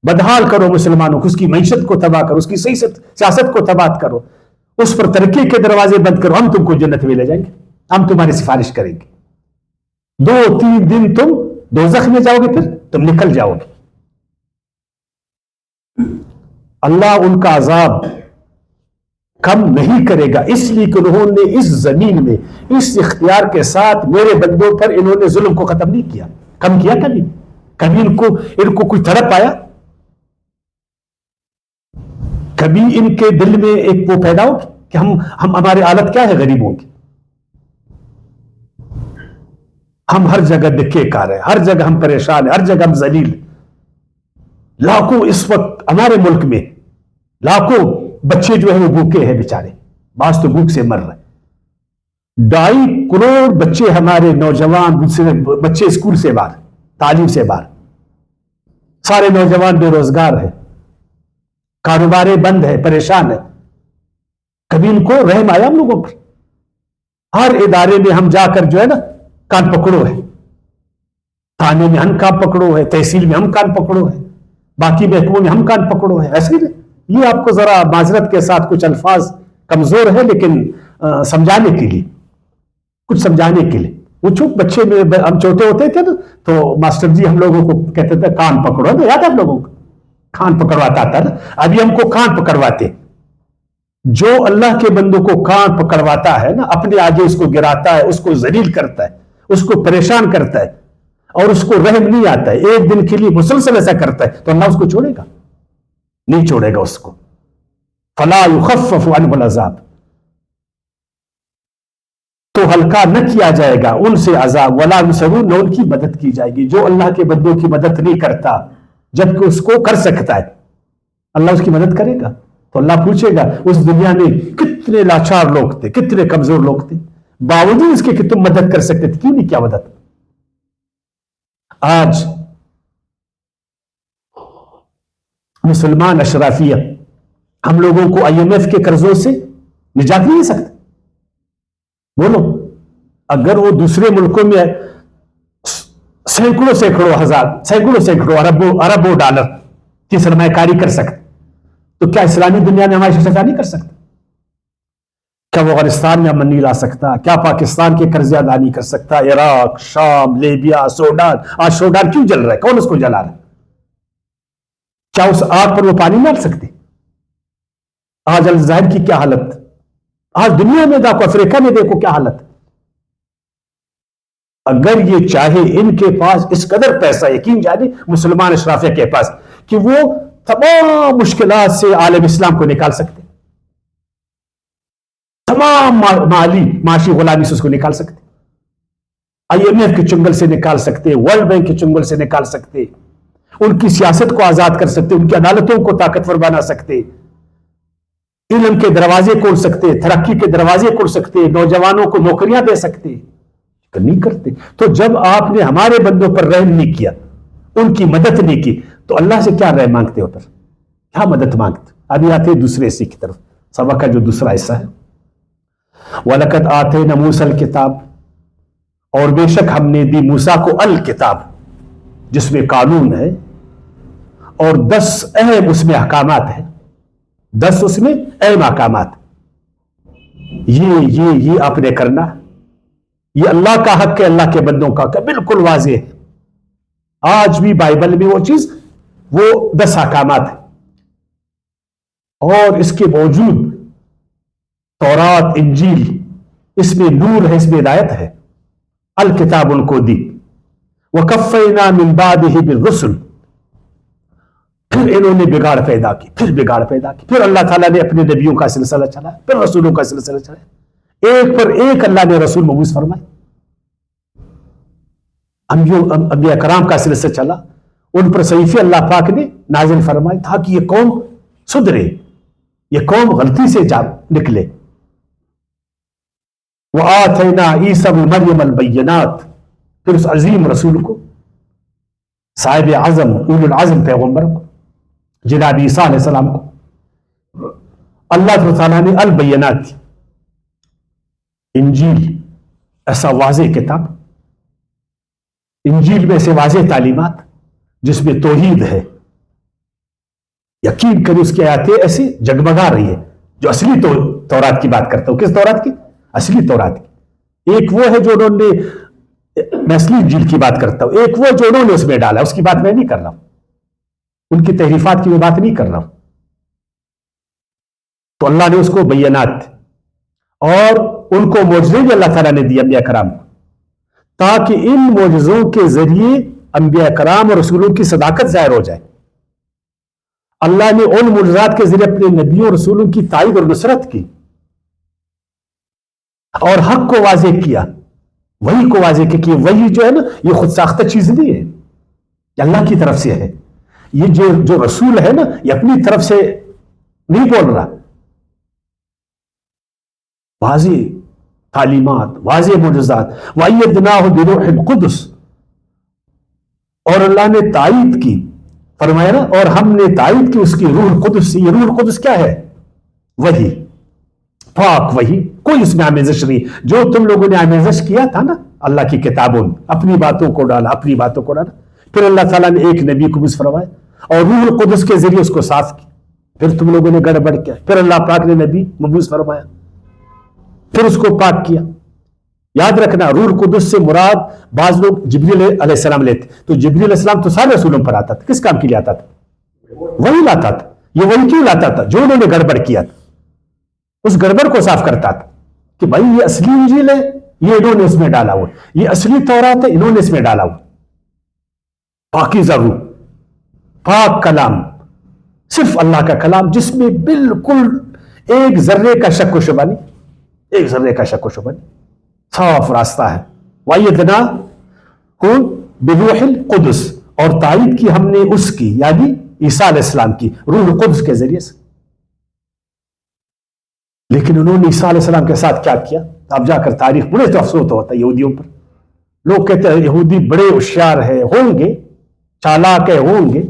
A: بدحال کرو مسلمانوں کو, اس کی معیشت کو تباہ کرو, اس کی سیاست کو تباہ کرو, اس پر ترقی کے دروازے بند کرو, ہم تم کو جنت میں لے جائیں گے, ہم تمہاری سفارش کریں گے. 2-3 دن تم دوزخ میں جاؤ گے, پھر تم نکل جاؤ گے. اللہ ان کا عذاب کم نہیں کرے گا, اس لیے کہ انہوں نے اس زمین میں اس اختیار کے ساتھ میرے بندوں پر انہوں نے ظلم کو ختم نہیں کیا. کم کیا کبھی؟ کبھی ان کو کوئی تڑپ آیا؟ کبھی ان کے دل میں ایک وہ پیدا ہو کہ ہم ہماری حالت کیا ہے غریبوں کی؟ ہم ہر جگہ دکے کار ہیں, ہر جگہ ہم پریشان ہیں, ہر جگہ ہم ذلیل. لاکھوں اس وقت ہمارے ملک میں لاکھوں بچے جو ہیں وہ بھوکے ہیں بیچارے, بعض تو بھوک سے مر رہے. 2.5 کروڑ بچے ہمارے نوجوان بچے اسکول سے باہر, تعلیم سے باہر, سارے نوجوان بے روزگار ہیں, کاروباریں بند ہیں, پریشان ہیں. کبھی ان کو رحم آیا ہم لوگوں پر؟ ہر ادارے میں ہم جا کر جو ہے نا کان پکڑو ہے, تھانے میں ہم کان پکڑو ہے, تحصیل میں ہم کان پکڑو ہے, باقی محکموں میں ہم کان پکڑو ہے. ایسے ہی یہ آپ کو ذرا معذرت کے ساتھ کچھ الفاظ کمزور ہے, لیکن سمجھانے کے لیے, کچھ سمجھانے کے لیے. وہ چپ بچے میں ہم چھوٹے ہوتے تھے نا تو ماسٹر جی ہم لوگوں کو کہتے تھے کان پکڑو نا، یاد ہے آپ لوگوں کو کان پکڑواتا تھا نا، ابھی ہم کو کان پکڑواتے. جو اللہ کے بندوں کو کان پکڑواتا ہے نا، اپنے آگے اس کو گراتا ہے، اس کو ذلیل کرتا ہے، اس کو پریشان کرتا ہے اور اس کو رحم نہیں آتا ہے، ایک دن کے لیے مسلسل ایسا کرتا ہے تو اللہ اس کو چھوڑے گا؟ نہیں چھوڑے گا اس کو. فلا یخفف عنہ العذاب، تو ہلکا نہ کیا جائے گا ان سے عذاب، ولا ینصرون، نہ ان کی مدد کی جائے گی. جو اللہ کے بندوں کی مدد نہیں کرتا جبکہ اس کو کر سکتا ہے، اللہ اس کی مدد کرے گا؟ تو اللہ پوچھے گا اس دنیا میں کتنے لاچار لوگ تھے، کتنے کمزور لوگ تھے، باوجود اس کے کہ تم مدد کر سکتے تھے، کیوں نہیں کیا مدد؟ آج مسلمان اشرافیہ ہم لوگوں کو آئی ایم ایف کے قرضوں سے نجات نہیں دے سکتے. بولو، اگر وہ دوسرے ملکوں میں سینکڑوں اربوں ڈالر کی سرمایہ کاری کر سکتے تو کیا اسلامی دنیا میں ہماری شرکت نہیں کر سکتا؟ کیا وہ افغانستان میں امن نہیں لا سکتا؟ کیا پاکستان کے قرضے ادا نہیں کر سکتا؟ عراق، شام، لیبیا، سوڈان. آج سوڈان کیوں جل رہا ہے؟ کون اس کو جلا رہا ہے؟ کیا اس آگ پر وہ پانی ڈال سکتے؟ آج الجزائر کی کیا حالت، آج دنیا میں دیکھو، افریقہ میں دیکھو کیا حالت. اگر یہ چاہے ان کے پاس اس قدر پیسہ، یقین جانے مسلمان اشرافیہ کے پاس، کہ وہ تمام مشکلات سے عالم اسلام کو نکال سکتے، تمام معاشی غلامی سے اس کو نکال سکتے، آئی ایم ایف کے چنگل سے نکال سکتے، ورلڈ بینک کے چنگل سے نکال سکتے، ان کی سیاست کو آزاد کر سکتے، ان کی عدالتوں کو طاقتور بنا سکتے، علم کے دروازے کھول سکتے، ترقی کے دروازے کھول سکتے، نوجوانوں کو نوکریاں دے سکتے، نہیں کرتے. تو جب آپ نے ہمارے بندوں پر رحم نہیں کیا، ان کی مدد نہیں کی، تو اللہ سے کیا رحم مانگتے ہو؟ پر کیا مدد مانگتے؟ ابھی آتے ہیں دوسرے حصے کی طرف، سبق کا جو دوسرا حصہ ہے. وَلَقَدْ آتَيْنَا مُوسَى الْكِتَابَ، اور بے شک ہم نے دی موسیٰ کو الکتاب، جس میں قانون ہے اور 10 اہم اس میں احکامات ہیں، 10 اس میں اہم احکامات. یہ آپ نے کرنا، یہ اللہ کا حق ہے، اللہ کے بندوں کا بالکل واضح ہے. آج بھی بائبل میں وہ چیز، وہ 10 احکامات ہیں، اور اس کے باوجود تورات، انجیل، اس میں نور ہے، اس میں ہدایت ہے. الکتاب ان کو دی. وَقَفَّيْنَا مِن بَعْدِهِ بِالرُّسُلِ، پھر انہوں نے بگاڑ پیدا کی، پھر اللہ تعالیٰ نے اپنے نبیوں کا سلسلہ چلا، پھر رسولوں کا سلسلہ چلا، ایک پر ایک اللہ نے رسول مبعوث فرمائے، انبیاء کرام کا سلسلہ چلا، ان پر صحیفے اللہ پاک نے نازل فرمائے تاکہ یہ قوم سدھرے، یہ قوم غلطی سے جا نکلے. وَآتَيْنَا عِيسَى ابْنَ مَرْيَمَ الْبَيِّنَاتِ، پھر اس عظیم رسول کو، صاحب اعظم، اولو العظم پیغمبر کو، جناب عیسیٰ علیہ السلام کو اللہ تعالیٰ نے البینات دی. انجیل ایسا واضح کتاب، انجیل میں سے واضح تعلیمات جس میں توحید ہے، یقین کریں اس کی آیاتیں ایسی جگمگا رہی ہے. جو اصلی تورات کی بات کرتا ہوں، کس تورات کی؟ اصلی تورات کی. ایک وہ ہے جو انہوں نے، میں اصلی انجیل کی بات کرتا ہوں، ایک وہ جو انہوں نے اس میں ڈالا، اس کی بات میں نہیں کر رہا ہوں، ان کی تحریفات کی میں بات نہیں کر رہا ہوں. تو اللہ نے اس کو بینات، اور ان کو معجزے بھی اللہ تعالیٰ نے دی انبیاء کرام کو، تاکہ ان معجزوں کے ذریعے انبیاء کرام اور رسولوں کی صداقت ظاہر ہو جائے. اللہ نے ان معجزات کے ذریعے اپنے نبیوں اور رسولوں کی تائید اور نصرت کی، اور حق کو واضح کیا، وحی کو واضح کیا. کہ وحی جو ہے نا، یہ خود ساختہ چیز نہیں ہے، یہ اللہ کی طرف سے ہے. یہ جو رسول ہے نا، یہ اپنی طرف سے نہیں بول رہا، واضح تعلیمات، واضح معجزات. وَأَيَّدْنَاهُ بِرُوحِ الْقُدُسِ، اور اللہ نے تائید کی، فرمایا نا، اور ہم نے تائید کی اس کی روح القدس سے. یہ روح القدس کیا ہے؟ وحی، پاک وحی، کوئی اس میں آمیزش نہیں. جو تم لوگوں نے آمیزش کیا تھا نا اللہ کی کتابوں میں، اپنی باتوں کو ڈالا، پھر اللہ تعالیٰ نے ایک نبی کو مبعوث فرمایا اور روح القدس کے ذریعے اس کو صاف کیا. پھر تم لوگوں نے گڑبڑ کیا، پھر اللہ پاک نے نبی مبعوث فرمایا، پھر اس کو پاک کیا. یاد رکھنا روح القدس سے مراد بعض لوگ جبریل علیہ السلام لیتے، تو جبریل علیہ السلام تو سارے رسولوں پر آتا تھا، کس کام کے لیے آتا تھا؟ وہی لاتا تھا. یہ وہی کیوں لاتا تھا؟ جو انہوں نے گڑبڑ کیا تھا اس گڑبڑ کو صاف کرتا تھا کہ بھائی یہ اصلی انجیل ہے، یہ انہوں نے اس میں ڈالا ہوا، یہ اصلی تورات ہے، انہوں نے اس میں ڈالا ہوا. پاکیزہ روح، پاک کلام، صرف اللہ کا کلام جس میں بالکل ایک ذرے کا شک و شبہ نہیں، ایک ذرے کا شک و شبہ نہیں، صاف راستہ ہے. وَأَيَّدْنَاهُ بِرُوحِ الْقُدُسِ، اور تائید کی ہم نے اس کی، یعنی عیسیٰ علیہ السلام کی، روح القدس کے ذریعے سے. لیکن انہوں نے عیسیٰ علیہ السلام کے ساتھ کیا کیا؟ اب جا کر تاریخ بڑے تو افسوس ہوتا ہے یہودیوں پر. لوگ کہتے ہیں یہودی بڑے ہوشیار ہے، ہوں گے، چالاک ہے، ہوں گے،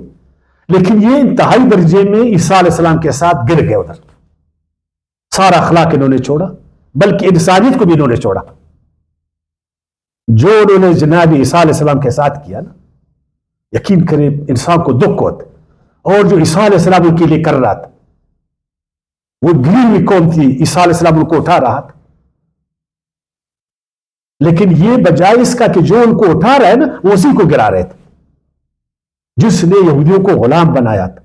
A: لیکن یہ انتہائی درجے میں عیسیٰ علیہ السلام کے ساتھ گر گئے. ادھر سارا اخلاق انہوں نے چھوڑا، بلکہ انسانیت کو بھی انہوں نے چھوڑا. جو انہوں نے جناب عیسیٰ علیہ السلام کے ساتھ کیا نا، یقین کرے انسان کو دکھ ہوتا. اور جو عیسیٰ علیہ السلام ان کے لیے کر رہا تھا، وہ گری ہوئی قوم تھی، عیسیٰ علیہ السلام ان کو اٹھا رہا تھا. لیکن یہ بجائے اس کا کہ جو ان کو اٹھا رہا ہے نا، وہ اسی کو گرا رہے تھے جس نے یہودیوں کو غلام بنایا تھا.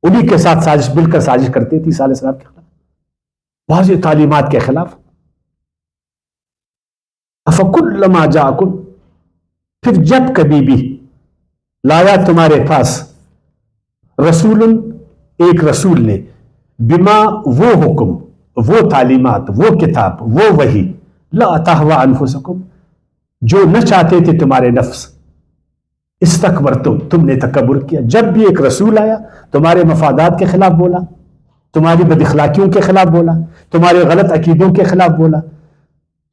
A: انہی کے ساتھ سازش، مل کر سازش کرتے تھے عیسیٰ علیہ السلام کے خلاف، واضح تعلیمات کے خلاف. افکلما جاءکم، پھر جب کبھی بھی لایا تمہارے پاس رسول، ایک رسول نے، بما، وہ حکم، وہ تعلیمات، وہ کتاب، وہ وحی، لا تہوی انفسکم، جو نہ چاہتے تھے تمہارے نفس، استکبرتم، تم نے تکبر کیا. جب بھی ایک رسول آیا تمہارے مفادات کے خلاف بولا، تمہاری بد اخلاقیوں کے خلاف بولا، تمہارے غلط عقیدوں کے خلاف بولا،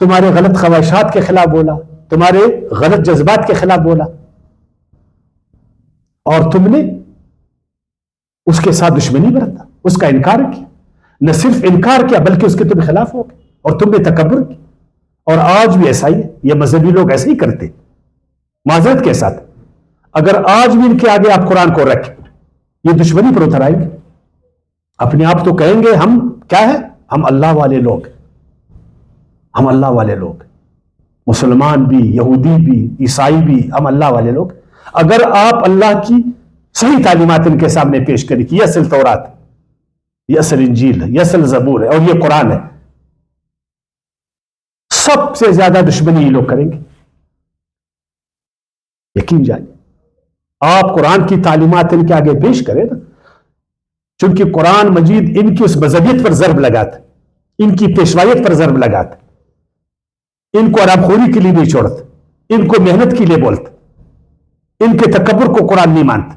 A: تمہارے غلط خواہشات کے خلاف بولا، تمہارے غلط جذبات کے خلاف بولا، اور تم نے اس کے ساتھ دشمنی برتا، اس کا انکار کیا. نہ صرف انکار کیا بلکہ اس کے تم خلاف ہو گئے اور تم نے تکبر کیا. اور آج بھی ایسا ہی ہے، یہ مذہبی لوگ ایسے ہی کرتے معذرت کے ساتھ. اگر آج بھی ان کے آگے آپ قرآن کو رکھیں، یہ دشمنی پر اتر آئیں گے. اپنے آپ تو کہیں گے ہم کیا ہے، ہم اللہ والے لوگ، ہم اللہ والے لوگ، مسلمان بھی، یہودی بھی، عیسائی بھی، ہم اللہ والے لوگ. اگر آپ اللہ کی صحیح تعلیمات ان کے سامنے پیش کریں کہ یہ اصل تورات، یہ اصل انجیل ہے، یہ اصل زبور ہے اور یہ قرآن ہے، سب سے زیادہ دشمنی یہ لوگ کریں گے. یقین جانیے، آپ قرآن کی تعلیمات ان کے آگے پیش کریں نا، چونکہ قرآن مجید ان کی اس مذہبیت پر ضرب لگاتا، ان کی پیشوائیت پر ضرب لگاتا، ان کو آرام خوری کے لیے نہیں چھوڑتا، ان کو محنت کے لیے بولتا، ان کے تکبر کو قرآن نہیں مانتا.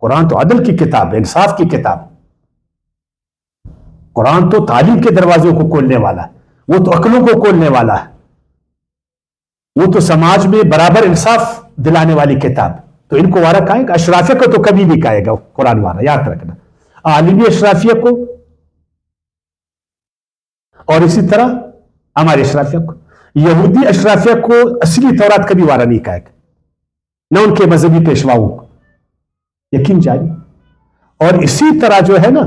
A: قرآن تو عدل کی کتاب ہے، انصاف کی کتاب. قرآن تو تعلیم کے دروازوں کو کھولنے والا ہے، وہ تو عقلوں کو کھولنے والا ہے، وہ تو سماج میں برابر انصاف دلانے والی کتاب. تو ان کو وارہ کہے گا؟ اشرافیہ کو تو کبھی بھی کہے گا قرآن وارہ، یاد رکھنا. عالمی اشرافیہ کو اور اسی طرح ہمارے اشرافیہ کو. یہودی اشرافیہ کو اصلی تورات کبھی وارہ نہیں کہے گا، نہ ان کے مذہبی پیشواؤں کو. یقین جانی. اور اسی طرح جو ہے نا،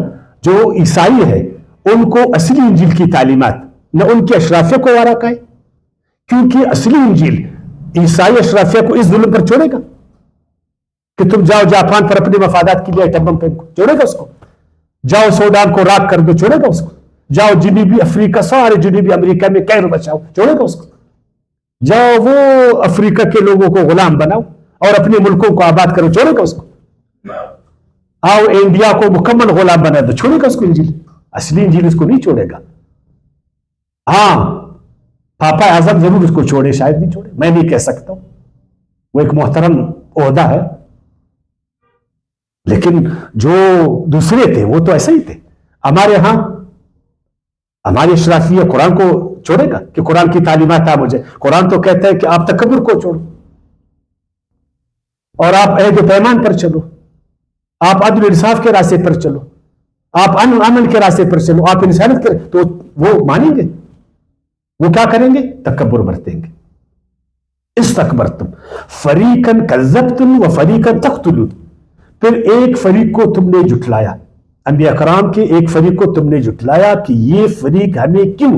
A: جو عیسائی ہے ان کو اصلی انجیل کی تعلیمات نہ ان کے اشرافیہ کو وارہ کہے، کیونکہ اصلی انجیل عیسائی اشرافیہ کو اس ظلم پر چھوڑے گا کہ تم جاؤ جاپان پر اپنے مفادات کے لیے ایٹم بم پھینکو، چھوڑے گا اس کو. جاؤ سوڈان کو راک کر دو، چھوڑے گا اس کو. جاؤ جنوبی افریقہ، سارے جنوبی امریکہ میں قید بچاؤ، چھوڑے گا اس کو. جاؤ وہ افریقہ کے لوگوں کو غلام بناؤ اور اپنے ملکوں کو آباد کرو، چھوڑے گا اس کو. آؤ انڈیا کو مکمل غلام بنا دو، چھوڑے گا اس کو انجیل. اصلی انجیل اس کو نہیں چھوڑے گا. ہاں، پاپا اعظم ضرور اس کو چھوڑے، شاید نہیں چھوڑے، میں نہیں کہہ سکتا ہوں، وہ ایک محترم عہدہ ہے. لیکن جو دوسرے تھے وہ تو ایسے ہی تھے. ہمارے ہاں ہماری اشرافیہ قرآن کو چھوڑے گا کہ قرآن کی تعلیمات آپ مجھے؟ قرآن تو کہتا ہے کہ آپ تکبر کو چھوڑو اور آپ عہد و پیمان پر چلو، آپ عدل و انصاف کے راستے پر چلو، آپ امن کے راستے پر چلو، آپ انسانیت کے. تو وہ مانیں گے؟ وہ کیا کریں گے؟ تکبر برتیں گے. استکبرتم فریقاً کذبتم و فریقاً تقتلون. پھر ایک فریق کو تم نے جھٹلایا، انبیاء کرام کے ایک فریق کو تم نے جھٹلایا کہ یہ فریق ہمیں کیوں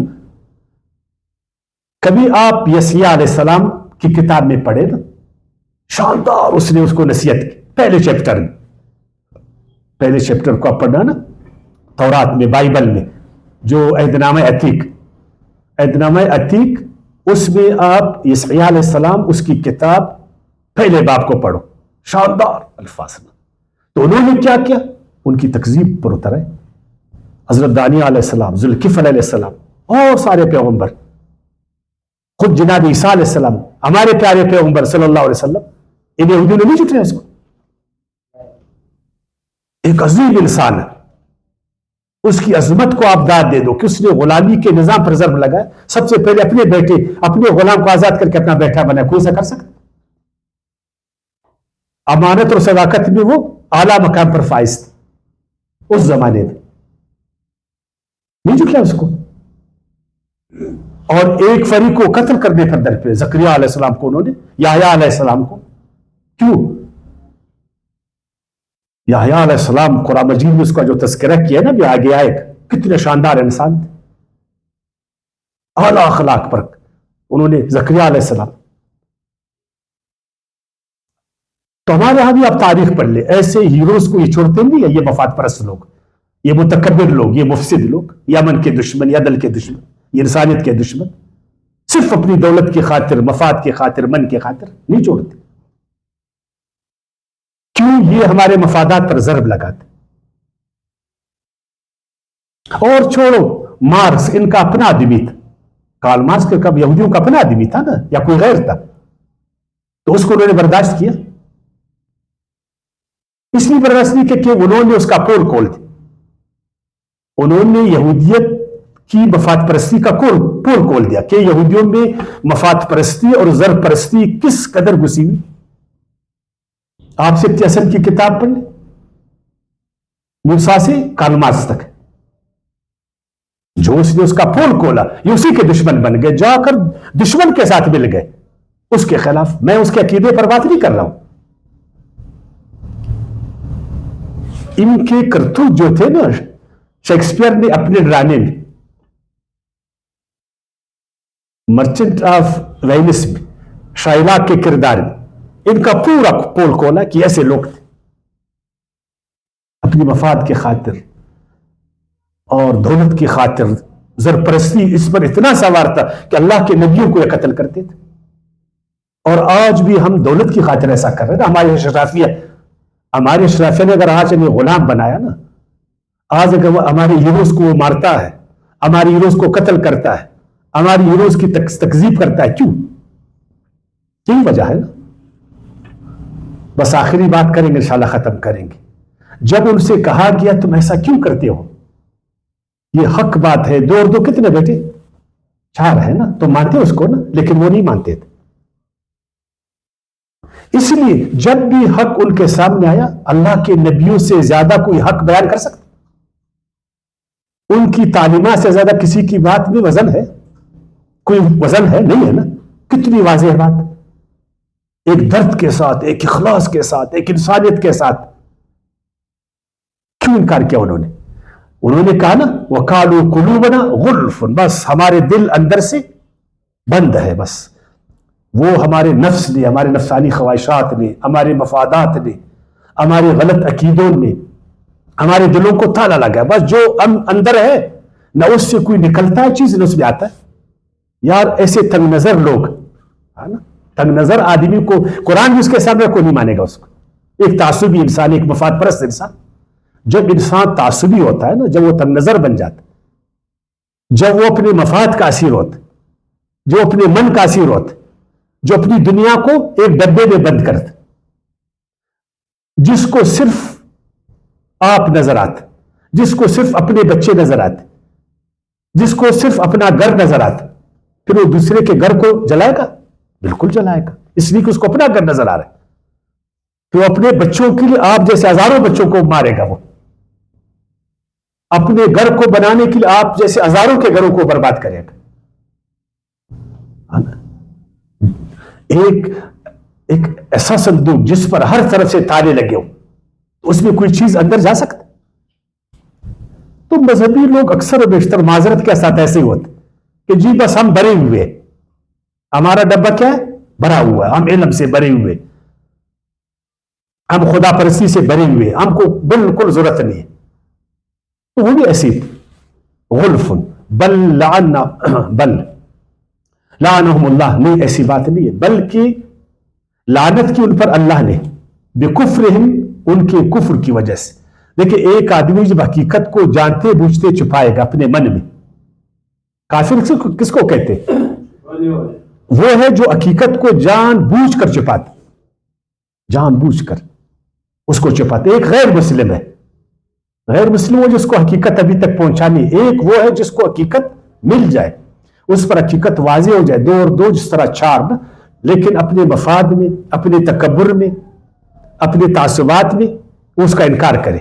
A: کبھی آپ یسیع علیہ السلام کی کتاب میں پڑھے نا، شاندار اس نے اس کو نصیحت کی پہلے چیپٹر میں. پہلے چیپٹر کو آپ پڑھنا نا تورات میں، بائبل میں، جو عہدنامہ عتیق، اس میں آپ یسیع علیہ السلام اس کی کتاب پہلے باب کو پڑھو، شاندار الفاظ میں. تو انہوں نے کیا کیا؟ ان کی تکذیب پر اترے. حضرت دانیہ علیہ السلام، ذوالکفل علیہ السلام اور سارے پیغمبر، خود جناب عیسیٰ علیہ السلام، ہمارے پیارے پیغمبر صلی اللہ علیہ وسلم، ان یہودیوں نے نہیں جھٹلایا اس کو. ایک عظیم انسان ہے، اس کی عظمت کو آپ داد دے دو کہ اس نے غلامی کے نظام پر ضرب لگایا. سب سے پہلے اپنے بیٹے، اپنے غلام کو آزاد کر کے اپنا بیٹا بنا. کوئی ایسا کر سکتا؟ امانت اور صداقت میں وہ اعلیٰ مقام پر فائز تھے اس زمانے میں. نہیں جھٹلایا اس کو. اور ایک فریق کو قتل کرنے پر درپے، زکریا علیہ السلام کو انہوں نے، یحییٰ علیہ السلام کو. کیوں؟ یحییٰ علیہ السلام قرآن مجید میں اس کا جو تذکرہ کیا نا بھی آگے آئے، کتنے شاندار انسان تھے، اعلیٰ اخلاق پر انہوں نے، زکریا علیہ السلام. تو ہمارے یہاں بھی آپ تاریخ پڑھ لیں، ایسے ہیروز کو یہ چھوڑتے نہیں ہیں. یہ مفاد پرست لوگ، یہ متکبر لوگ، یہ مفسد لوگ، یہ امن کے دشمن، یہ عدل کے دشمن، یہ انسانیت کے دشمن، صرف اپنی دولت کی خاطر، مفاد کی خاطر، من کی خاطر نہیں چھوڑتے. کیوں؟ یہ ہمارے مفادات پر ضرب لگاتے. اور چھوڑو مارکس، ان کا اپنا آدمی تھا. کارل مارکس کا کب یہودیوں کا اپنا آدمی تھا نا، یا کوئی غیر تھا؟ تو اس کو انہوں نے برداشت کیا. اس لیے برداشت نہیں کہ انہوں نے اس کا پول کھول دیا. انہوں نے یہودیت کی مفاد پرستی کا پول کھول دیا کہ یہودیوں میں مفاد پرستی اور زر پرستی کس قدر گھسی ہوئی. آپ سے اصل کی کتاب پڑھ لیں، موسیٰ سے کارل مارکس تک، جو اس نے اس کا پول کھولا، یہ اسی کے دشمن بن گئے. جا کر دشمن کے ساتھ مل گئے اس کے خلاف. میں اس کے عقیدے پر بات نہیں کر رہا ہوں. ان کے کرتوت جو تھے نا، شیکسپیئر نے اپنے ڈرانے میں مرچنٹ آف وینس میں شائلاک کے کردار میں ان کا پورا پول کھولا کہ ایسے لوگ تھے اپنی مفاد کی خاطر اور دولت کی خاطر، زر پرستی اس پر اتنا سوار تھا کہ اللہ کے نبیوں کو یہ قتل کرتے تھے. اور آج بھی ہم دولت کی خاطر ایسا کر رہے ہیں. ہمارے اشرافیہ نے اگر آج انہیں غلام بنایا نا، آج اگر وہ ہمارے ہیروز کو مارتا ہے، ہمارے ہیروز کو قتل کرتا ہے، ہماری ہیروز کی تکذیب کرتا ہے، کیوں؟ یہی وجہ ہے نا. بس آخری بات کریں گے، انشاءاللہ ختم کریں گے. جب ان سے کہا گیا تم ایسا کیوں کرتے ہو، یہ حق بات ہے. 2 اور 2 کتنے بیٹے؟ 4 ہے نا. تو مانتے اس کو نا، لیکن وہ نہیں مانتے تھے. اس لیے جب بھی حق ان کے سامنے آیا، اللہ کے نبیوں سے زیادہ کوئی حق بیان کر سکتا؟ ان کی تعلیمات سے زیادہ کسی کی بات میں وزن ہے؟ کوئی وزن ہے؟ نہیں ہے نا. کتنی واضح بات، ایک درد کے ساتھ، ایک اخلاص کے ساتھ، ایک انسانیت کے ساتھ. کیوں انکار کیا انہوں نے کہا نا وَقَالُوا قُلُوبُنَا غُلْفٌ، بس ہمارے دل اندر سے بند ہے. بس وہ ہمارے نفس نے، ہمارے نفسانی خواہشات نے، ہمارے مفادات نے، ہمارے غلط عقیدوں نے ہمارے دلوں کو تالا لگا. بس جو اندر ہے نہ اس سے کوئی نکلتا ہے چیز، نہ اس میں آتا ہے. یار ایسے تنگ نظر لوگ، تنگ نظر آدمی کو قرآن بھی اس کے سامنے کوئی نہیں مانے گا. اس کو ایک تعصبی انسان، ایک مفاد پرست انسان، جب انسان تعصبی ہوتا ہے نا، جب وہ تنگ نظر بن جاتا ہے، جب وہ اپنے مفاد کا اسیر ہوتا ہے، جو اپنے من کا اسیر ہوتا ہے، جو اپنی دنیا کو ایک ڈبے میں بند کرتا، جس کو صرف آپ نظر آتے، جس کو صرف اپنے بچے نظر آتے، جس کو صرف اپنا گھر نظر آتا، پھر وہ دوسرے کے گھر کو جلائے گا؟ بالکل جلائے گا. اس لیے کہ اس کو اپنا گھر نظر آ رہا ہے. تو اپنے بچوں کے لیے آپ جیسے ہزاروں بچوں کو مارے گا. وہ اپنے گھر کو بنانے کے لیے آپ جیسے ہزاروں کے گھروں کو برباد کرے گا. ایک ایسا صندوق جس پر ہر طرف سے تالے لگے ہو، اس میں کوئی چیز اندر جا سکتا؟ تو مذہبی لوگ اکثر و بیشتر معذرت کے ساتھ ایسے ہی ہوتے کہ جی بس ہم بھرے ہوئے، ہمارا ڈبہ کیا ہے؟ بھرا ہوا ہے، ہم علم سے بھرے ہوئے، ہم خدا پرستی سے بھرے ہوئے، ہم کو بالکل ضرورت نہیں ہے. تو وہ بھی ایسی غلف بل لعنہم اللہ، نہیں ایسی بات نہیں ہے، بلکہ لعنت کی ان پر اللہ نے بکفرہم، ان کے کفر کی وجہ سے. دیکھیں ایک آدمی جب حقیقت کو جانتے بوجھتے چھپائے گا اپنے من میں، کافر کس کو کہتے ہیں؟ وہ ہے جو حقیقت کو جان بوجھ کر چھپاتے، جان بوجھ کر اس کو چھپاتے. ایک غیر مسلم ہے، غیر مسلم وہ جس کو حقیقت ابھی تک پہنچانی، ایک وہ ہے جس کو حقیقت مل جائے، اس پر حقیقت واضح ہو جائے، 2 اور 2 جس طرح 4 نا، لیکن اپنے مفاد میں، اپنے تکبر میں، اپنے تعصبات میں اس کا انکار کرے.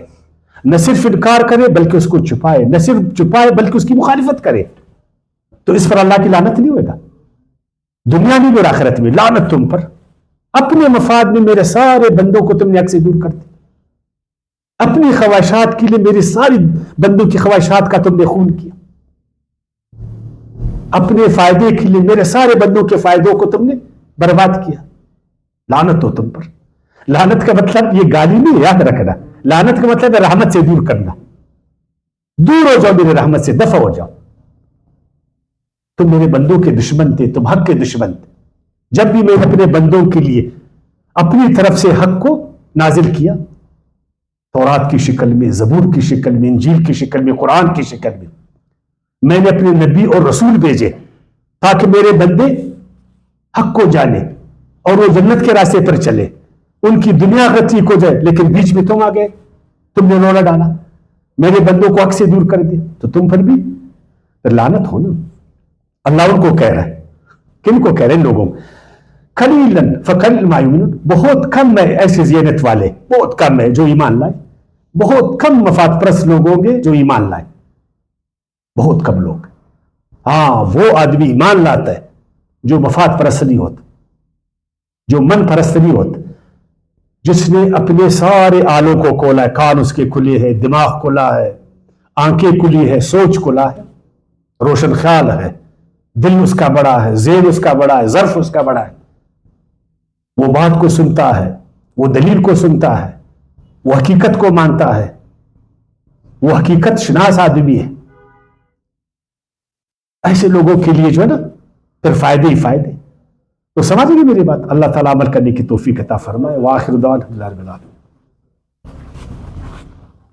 A: نہ صرف انکار کرے بلکہ اس کو چھپائے، نہ صرف چھپائے بلکہ اس کی مخالفت کرے، تو اس پر اللہ کی لعنت نہیں ہوئے گا دنیا میں اور آخرت میں. لعنت تم پر، اپنے مفاد میں میرے سارے بندوں کو تم نے حق سے دور کر دیا، اپنی خواہشات کے لیے میری ساری بندوں کی خواہشات کا تم نے خون کیا، اپنے فائدے کے لیے میرے سارے بندوں کے فائدوں کو تم نے برباد کیا. لعنت ہو تم پر. لعنت کا مطلب یہ گالی نہیں، یاد رکھنا. لعنت کا مطلب ہے رحمت سے دور کرنا. دور ہو جاؤ میرے رحمت سے، دفع ہو جاؤ. تم میرے بندوں کے دشمن تھے، تم حق کے دشمن تھے. جب بھی میں نے اپنے بندوں کے لیے اپنی طرف سے حق کو نازل کیا، تورات کی شکل میں، زبور کی شکل میں، انجیل کی شکل میں، قرآن کی شکل میں نے اپنے نبی اور رسول بھیجے تاکہ میرے بندے حق کو جانے اور وہ جنت کے راستے پر چلے، ان کی دنیا ٹھیک ہو جائے. لیکن بیچ میں تم آ گئے، تم نے رولا ڈالا، میرے بندوں کو حق سے دور کر دیا، تو تم پر بھی لعنت ہو نا. اللہ ان کو کہہ رہا ہے، کن کو کہہ رہے ہیں؟ لوگوں. قلیلاً فقلیل ما یؤمنون، بہت کم ہے ایسے ذہنت والے، بہت کم ہے جو ایمان لائے. بہت کم مفاد پرست لوگ ہوں گے جو ایمان لائے، بہت کم لوگ. ہاں وہ آدمی ایمان لاتا ہے جو مفاد پرست نہیں ہوتا، جو من پرست نہیں ہوتا، جس نے اپنے سارے آلوں کو کھولا ہے، کان اس کے کھلے ہیں، دماغ کھلا ہے، آنکھیں کھلی ہے، سوچ کھلا ہے، روشن خیال ہے، دل اس کا بڑا ہے، ذہن اس کا بڑا ہے، ظرف اس کا بڑا ہے. وہ بات کو سنتا ہے، وہ دلیل کو سنتا ہے، وہ حقیقت کو مانتا ہے، وہ حقیقت شناس آدمی ہے. ایسے لوگوں کے لیے جو ہے نا پھر فائدے ہی فائدے. تو سمجھ گئے میری بات؟ اللہ تعالیٰ عمل کرنے کی توفیق عطا فرمائے. وآخر دعوانا الحمدللہ رب العالمین.